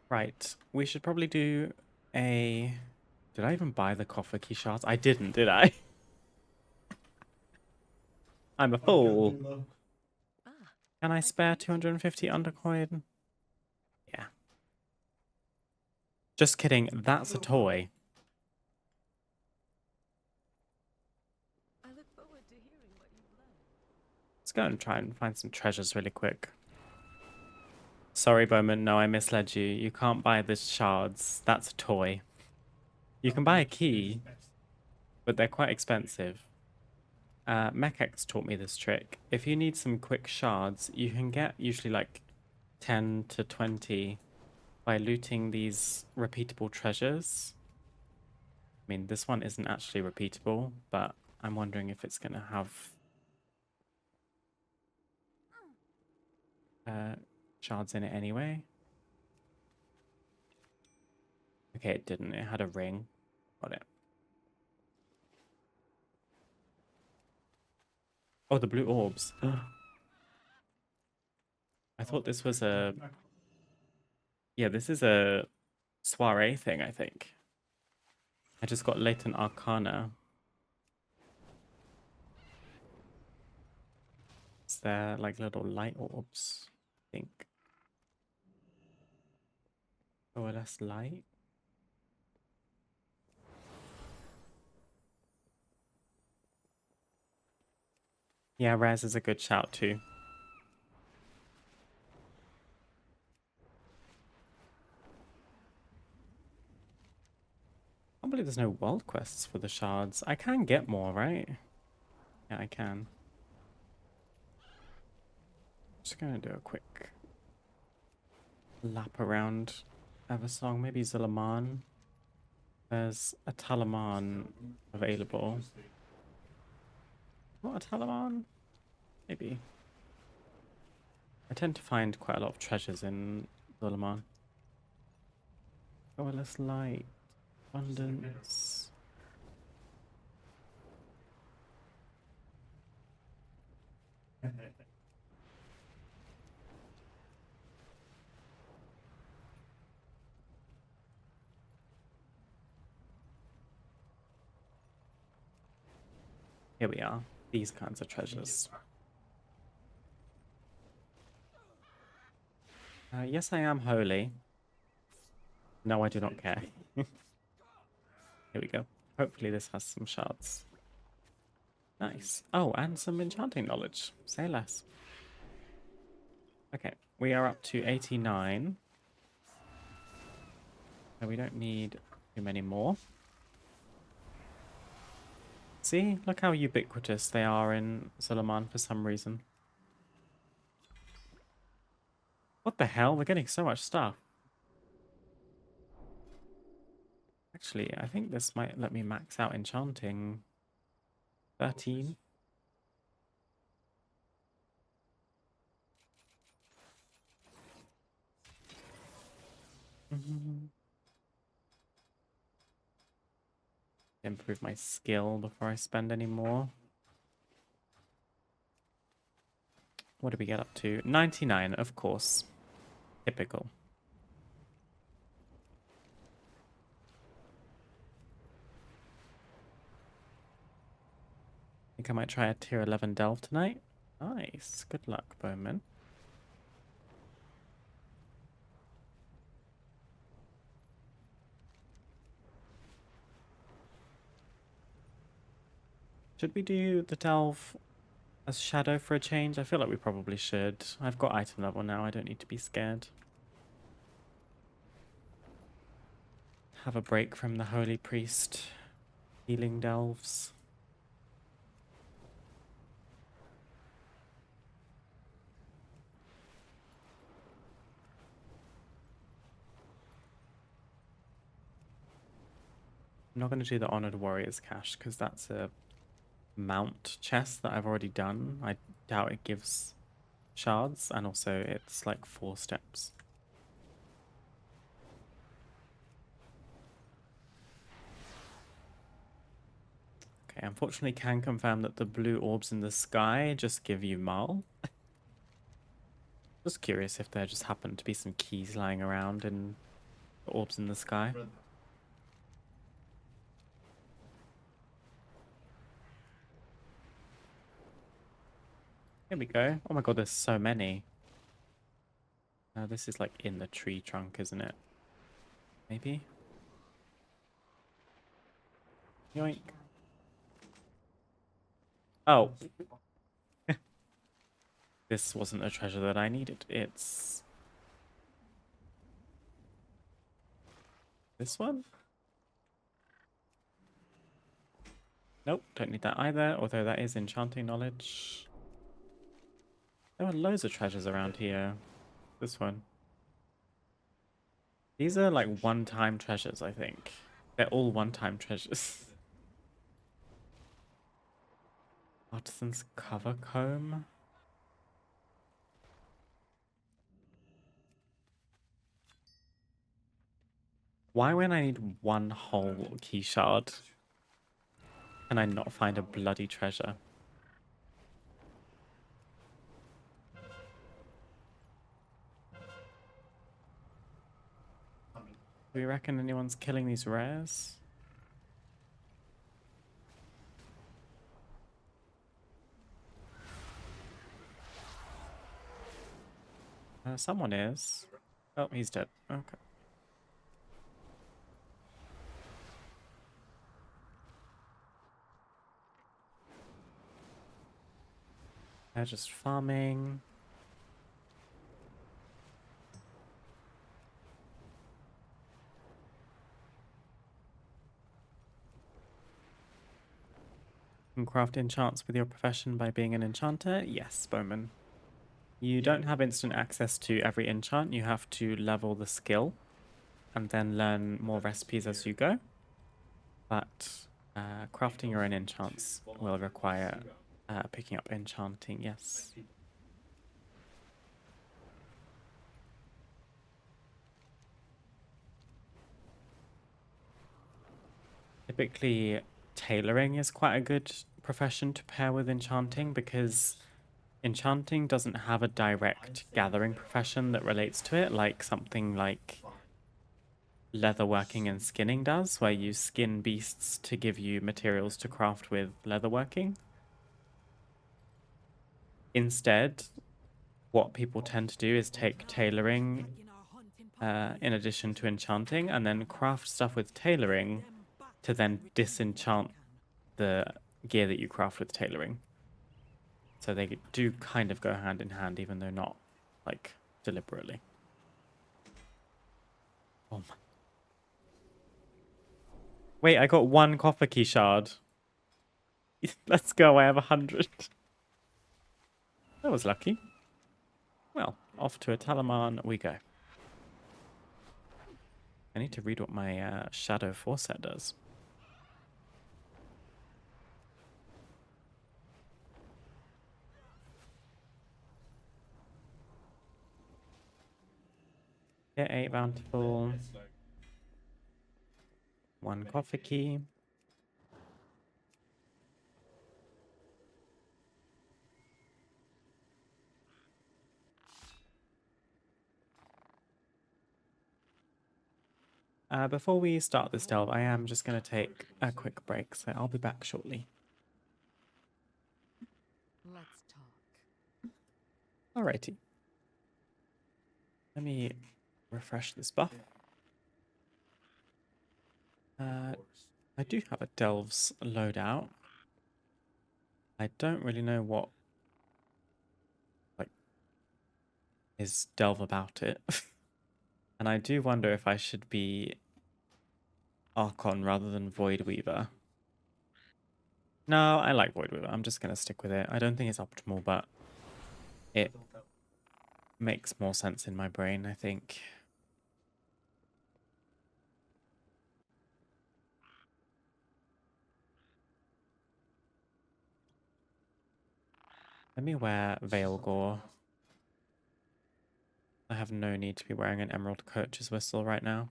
Right, we should probably do a... Did I even buy the coffer key shards? I didn't, did I? I'm a fool. Ah, Can I spare 250 undercoin? Yeah. Just kidding, that's a toy. I look forward to hearing what you've learned. Let's go and try and find some treasures really quick. Sorry, Bowman, no, I misled you. You can't buy the shards. That's a toy. You can buy a key, but they're quite expensive. Mechex taught me this trick. If you need some quick shards, you can get usually like 10 to 20 by looting these repeatable treasures. I mean, this one isn't actually repeatable, but I'm wondering if it's going to have shards in it anyway. Okay, it didn't. It had a ring. Got it. Oh, the blue orbs. I thought this was a... Yeah, this is a soiree thing, I think. I just got latent arcana. Is there like little light orbs? I think. OLS light? Yeah, Raz is a good shout too. I can't believe there's no world quests for the shards. I can get more, right? Yeah, I can. Just gonna do a quick lap around Eversong. Maybe Zulaman. There's a Talaman available. What, a Talaman? Maybe. I tend to find quite a lot of treasures in Zulaman. OLS light. Abundance. Here we are. These kinds of treasures. Yes, I am holy. No, I do not care. Here we go. Hopefully this has some shards. Nice. Oh, and some enchanting knowledge. Say less. Okay, we are up to 89. So we don't need too many more. See? Look how ubiquitous they are in Suleiman for some reason. What the hell? We're getting so much stuff. Actually, I think this might let me max out enchanting. 13. Improve my skill before I spend any more. What did we get up to? 99, of course. Typical. I think I might try a tier 11 delve tonight. Nice. Good luck, Bowman. Should we do the delve as shadow for a change? I feel like we probably should. I've got item level now. I don't need to be scared. Have a break from the holy priest healing delves. I'm not going to do the Honored Warriors cache because that's a mount chest that I've already done. I doubt it gives shards, and also it's like 4 steps. Okay, unfortunately can confirm that the blue orbs in the sky just give you Marl. Just curious if there just happened to be some keys lying around in the orbs in the sky. Here we go. Oh my god, there's so many. This is like in the tree trunk, isn't it? Maybe? Yoink. Oh. This wasn't a treasure that I needed. It's... this one? Nope, don't need that either, although that is enchanting knowledge. There are loads of treasures around here. This one. These are like one-time treasures, I think. They're all one-time treasures. Artisan's cover comb. Why when I need one whole key shard can I not find a bloody treasure? Do we reckon anyone's killing these rares? Someone is. Oh, he's dead. Okay. They're just farming. You can craft enchants with your profession by being an enchanter? Yes, Bowman. You don't have instant access to every enchant. You have to level the skill and then learn more recipes as you go. But crafting your own enchants will require picking up enchanting, yes. Typically, tailoring is quite a good profession to pair with enchanting because enchanting doesn't have a direct gathering profession that relates to it, like something like leatherworking and skinning does, where you skin beasts to give you materials to craft with leatherworking. instead, what people tend to do is take tailoring in addition to enchanting, and then craft stuff with tailoring to then disenchant the gear that you craft with tailoring. So they do kind of go hand in hand, even though not, like, deliberately. Oh my. Wait, I got 1 copper key shard. Let's go, I have 100. That was lucky. Well, off to a Talaman we go. I need to read what my Shadow 4 set does. Get 8 bountiful. 1 coffer key. Before we start this delve, I am just going to take a quick break, so I'll be back shortly. Let's talk. Alrighty. Let me refresh this buff. I do have a Delves loadout. I don't really know what is Delve about it. And I do wonder if I should be Archon rather than Void Weaver. No, I like Void Weaver. I'm just going to stick with it. I don't think it's optimal, but it makes more sense in my brain, I think. Let me wear Veil Gore. I have no need to be wearing an Emerald Coach's Whistle right now.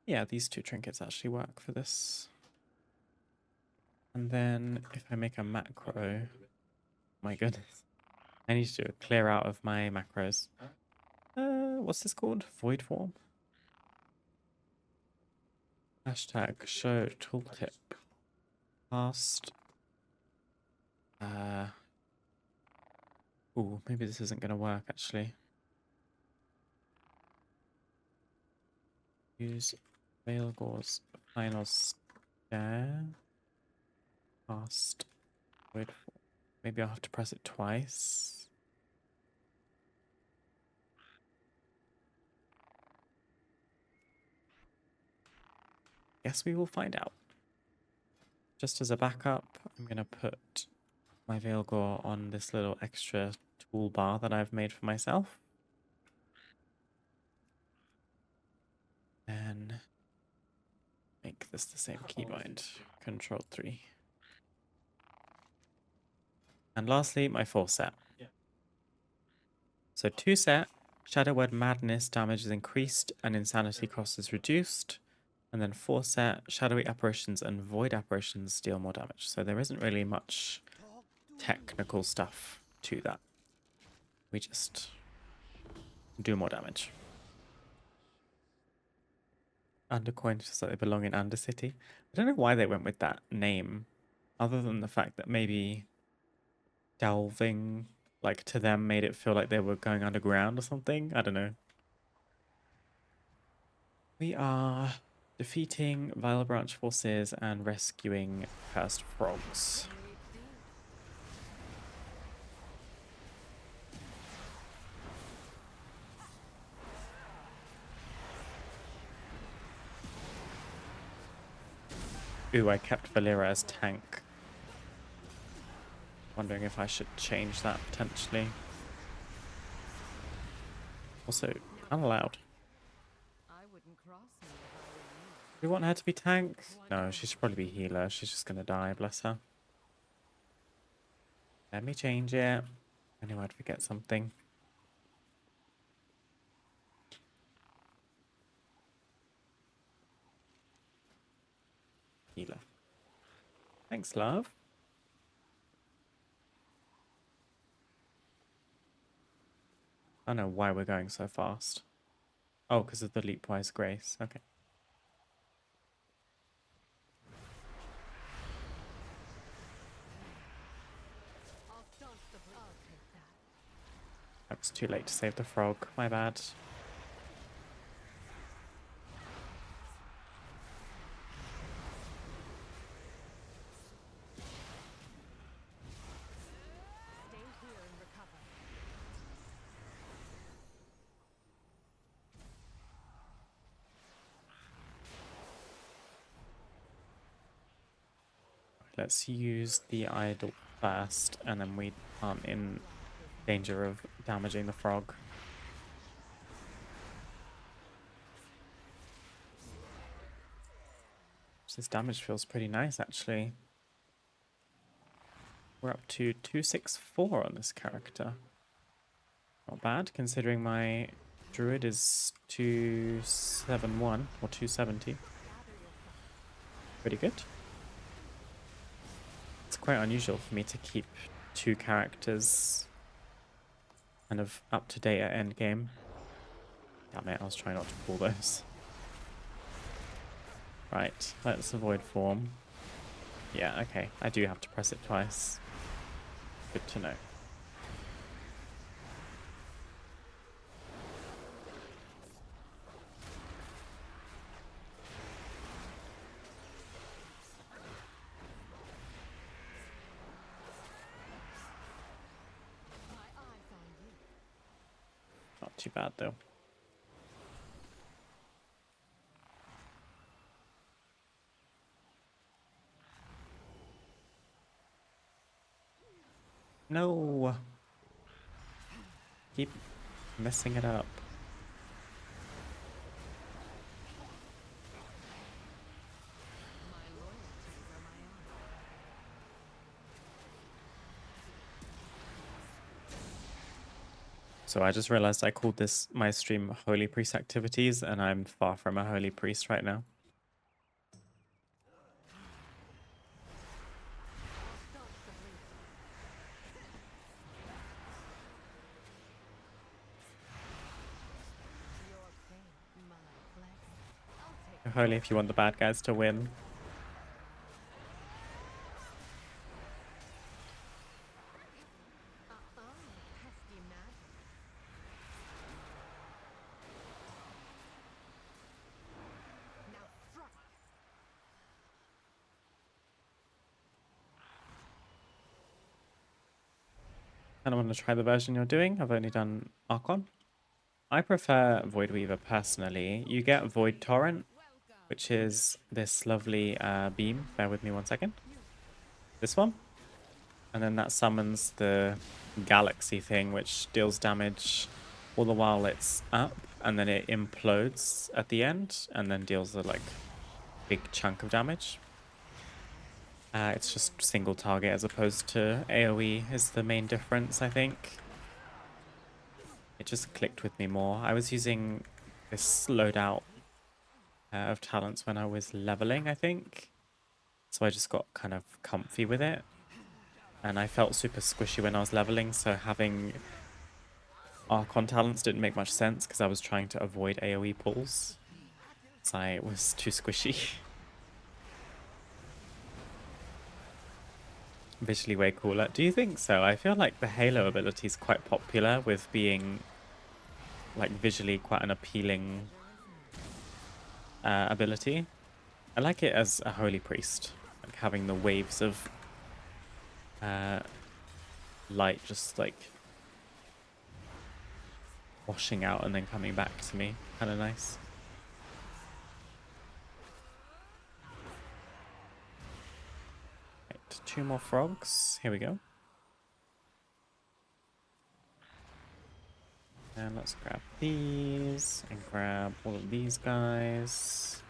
Yeah, these 2 trinkets actually work for this. And then if I make a macro, my goodness, I need to do a clear out of my macros. What's this called? Void form? Hashtag show tooltip. Past. Ooh, maybe this isn't gonna work actually. Use Veilgore's final scare. Past. Void form. Maybe I'll have to press it twice. Guess we will find out. Just as a backup, I'm going to put my Veilgore on this little extra toolbar that I've made for myself. And make this the same keybind. Control 3. And lastly, my 4 set. So 2 set, Shadow Word Madness damage is increased and Insanity cost is reduced. And then 4 set, Shadowy Apparitions and Void Apparitions deal more damage. So there isn't really much technical stuff to that. We just do more damage. Undercoin just like they belong in Undercity. I don't know why they went with that name, other than the fact that maybe delving, like, to them made it feel like they were going underground or something. I don't know. We are defeating Vile Branch forces and rescuing cursed frogs. Ooh, I kept Valera as tank. Wondering if I should change that potentially. Also, unallowed. Do we want her to be tank? No, she should probably be healer. She's just gonna die, bless her. Let me change it. I knew I'd forget something. Healer. Thanks, love. I don't know why we're going so fast. Oh, because of the Leapwise Grace. Okay. I'll staunch the bleed. I'll take that. That was too late to save the frog. My bad. Stay here and recover. Let's use the idol first, and then we aren't in danger of damaging the frog. This damage feels pretty nice, actually. We're up to 264 on this character. Not bad, considering my druid is 271 or 270. Pretty good. It's quite unusual for me to keep 2 characters kind of up to date at endgame. Damn it, I was trying not to pull those. Right, let's avoid form. Yeah, okay, I do have to press it twice. Good to know. My eyes on you. Not too bad though. No! Keep messing it up. My loyalties are my own. So I just realized I called this my stream Holy Priest Activities, and I'm far from a Holy Priest right now. Staunch the bleed. Your pain, my blessing. I'll take Holy if you want the bad guys to win. pesky magic. Now strike. I don't want to try the version you're doing. I've only done Archon. I prefer Void Weaver personally. You get Void Torrent, which is this lovely beam. Bear with me 1 second. This one. And then that summons the galaxy thing, which deals damage all the while it's up, and then it implodes at the end, and then deals a like big chunk of damage. It's just single target as opposed to AoE is the main difference, I think. It just clicked with me more. I was using this loadout of talents when I was leveling, I think. So I just got kind of comfy with it. And I felt super squishy when I was leveling, so having Archon talents didn't make much sense because I was trying to avoid AoE pulls. So I was too squishy. Visually way cooler. Do you think so? I feel like the Halo ability is quite popular with being like visually quite an appealing ability. I like it as a Holy Priest, like having the waves of light just like washing out and then coming back to me. Kind of nice. Right, 2 more frogs. Here we go. And let's grab these and grab all of these guys.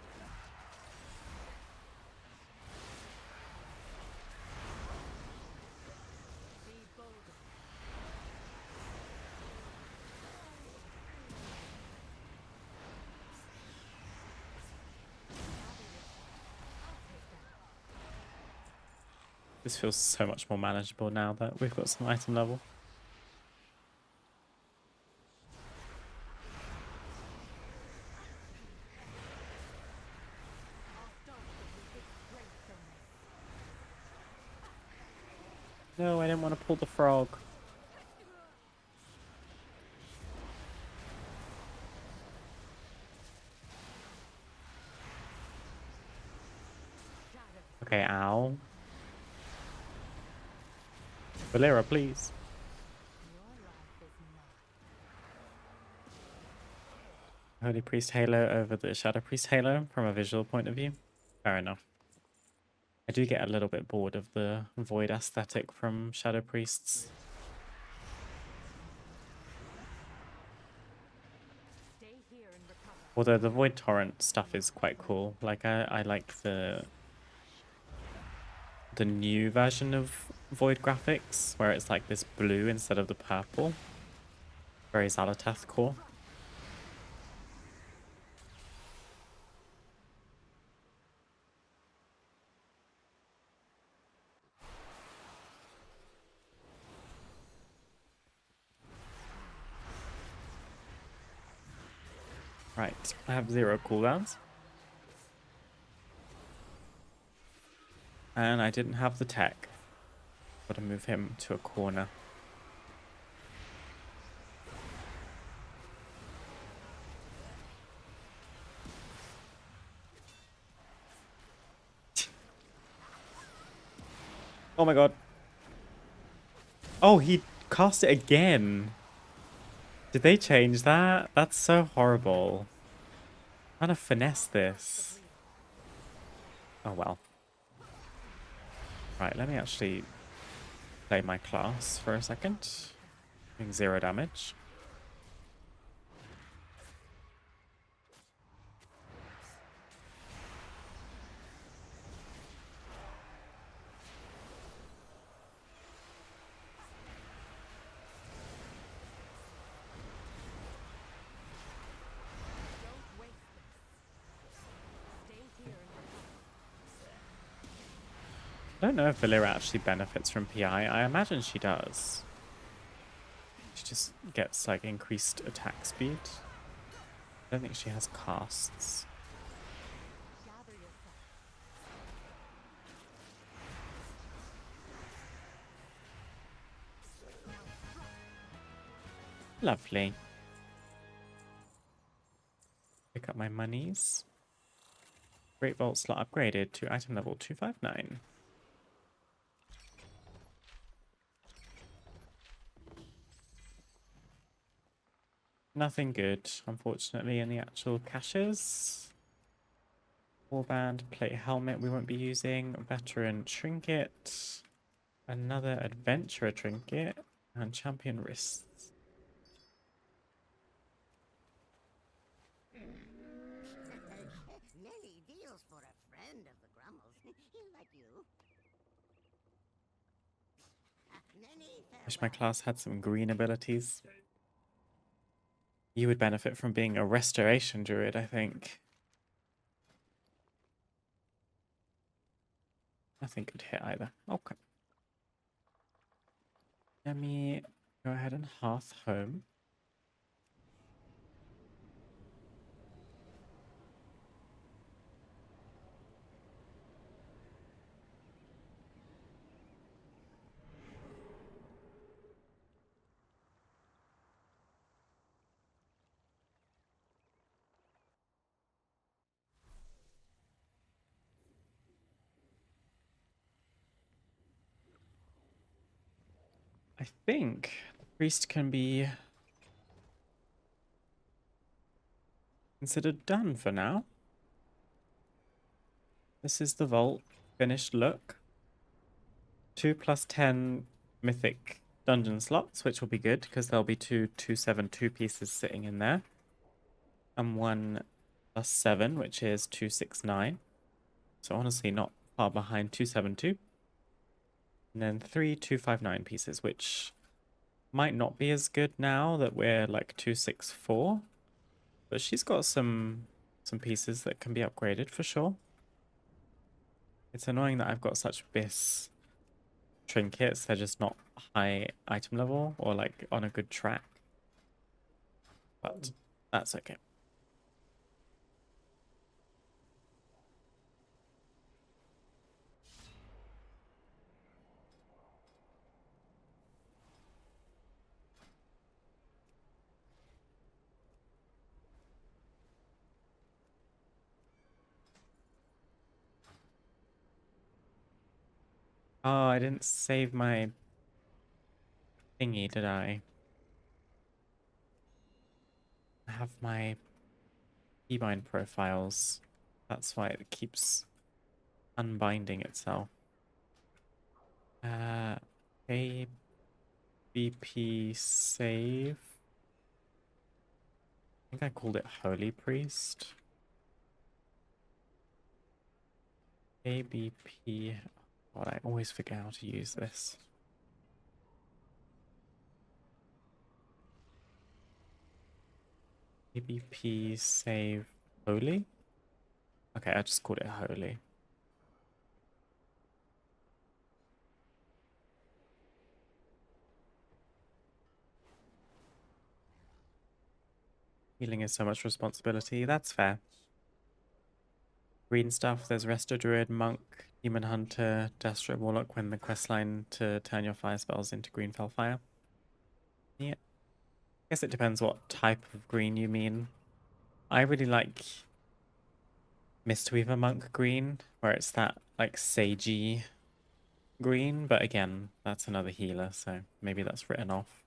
Be bolder. This feels so much more manageable now that we've got some item level. No, I didn't want to pull the frog. Okay, ow. Valera, please. Holy Priest Halo over the Shadow Priest Halo from a visual point of view. Fair enough. I do get a little bit bored of the Void aesthetic from Shadow Priests. Although the Void Torrent stuff is quite cool. Like I like the new version of Void graphics, where it's like this blue instead of the purple. Very Xalatath core. Right, I have 0 cooldowns. And I didn't have the tech. Gotta move him to a corner. Oh my god. Oh, he cast it again. Did they change that? That's so horrible. I'm trying to finesse this. Oh well. Right, let me actually play my class for a second. Doing 0 damage. I don't know if Valera actually benefits from PI. I imagine she does. She just gets like increased attack speed. I don't think she has casts. Lovely. Pick up my monies. Great Vault slot upgraded to item level 259. Nothing good, unfortunately, in the actual caches. Warband, plate helmet we won't be using. Veteran trinket. Another adventurer trinket. And champion wrists. Many deals for a friend of the Grummles. Like you. Wish my class had some green abilities. You would benefit from being a restoration druid, I think. Nothing could hit either. Okay. Let me go ahead and hearth home. I think the priest can be considered done for now. This is the vault finished look. 2+10 mythic dungeon slots, which will be good because there'll be 272 pieces sitting in there. And 1+7, which is 269. So honestly, not far behind 272. And then 3 259 pieces, which might not be as good now that we're like 264. But she's got some pieces that can be upgraded for sure. It's annoying that I've got such bis trinkets. They're just not high item level or like on a good track. But that's okay. Oh, I didn't save my thingy, did I? I have my keybind profiles. That's why it keeps unbinding itself. ABP save. I think I called it Holy Priest. ABP. God, I always forget how to use this. ABP save Holy? Okay, I just called it Holy. Healing is so much responsibility. That's fair. Green stuff, there's Resto Druid, Monk, Demon Hunter, Destro Warlock when the questline to turn your fire spells into green Fellfire. Yeah. I guess it depends what type of green you mean. I really like Mistweaver Monk green, where it's that like sagey green, but again, that's another healer, so maybe that's written off.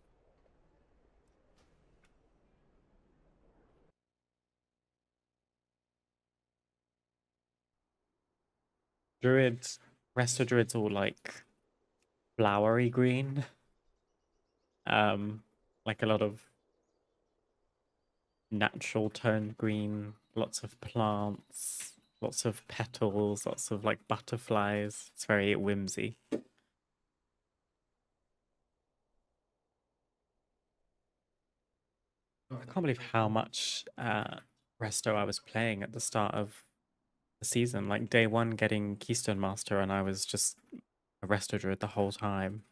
Druids, Resto Druids all like flowery green. Like a lot of natural toned green, lots of plants, lots of petals, lots of like butterflies. It's very whimsy. I can't believe how much Resto I was playing at the start of the season. Like day one getting Keystone Master and I was just a Resto Druid the whole time.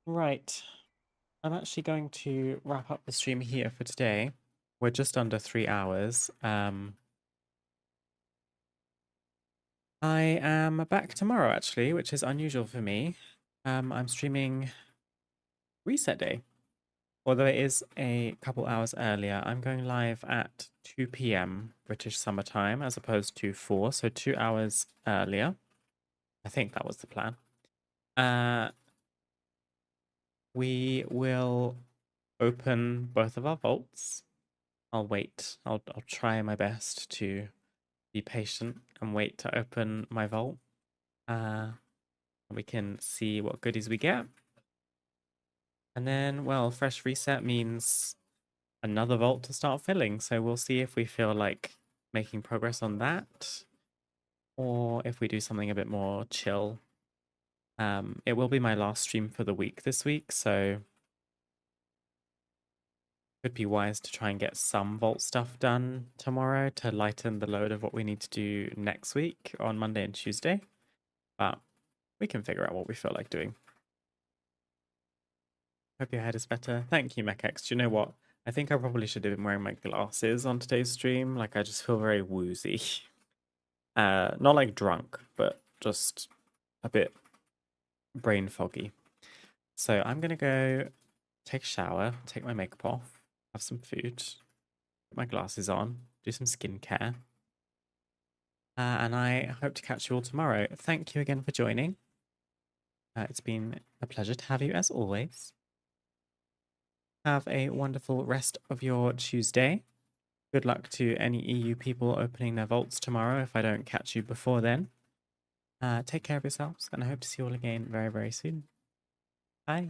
Right. I'm actually going to wrap up the stream here for today. We're just under 3 hours. I am back tomorrow, actually, which is unusual for me. I'm streaming Reset Day. Although it is a couple hours earlier, I'm going live at 2 p.m. British Summer Time as opposed to 4, so 2 hours earlier. I think that was the plan. We will open both of our vaults. I'll wait. I'll try my best to be patient and wait to open my vault. We can see what goodies we get. And then, well, fresh reset means another vault to start filling. So we'll see if we feel like making progress on that or if we do something a bit more chill. It will be my last stream for the week this week, so could be wise to try and get some vault stuff done tomorrow to lighten the load of what we need to do next week on Monday and Tuesday. But we can figure out what we feel like doing. Hope your head is better. Thank you, MechX. Do you know what? I think I probably should have been wearing my glasses on today's stream. Like, I just feel very woozy. Not like drunk, but just a bit brain foggy. So I'm gonna go take a shower, take my makeup off, have some food, put my glasses on, do some skincare. And I hope to catch you all tomorrow. Thank you again for joining. It's been a pleasure to have you as always. Have a wonderful rest of your Tuesday. Good luck to any EU people opening their vaults tomorrow if I don't catch you before then. Take care of yourselves, and I hope to see you all again very, very soon. Bye.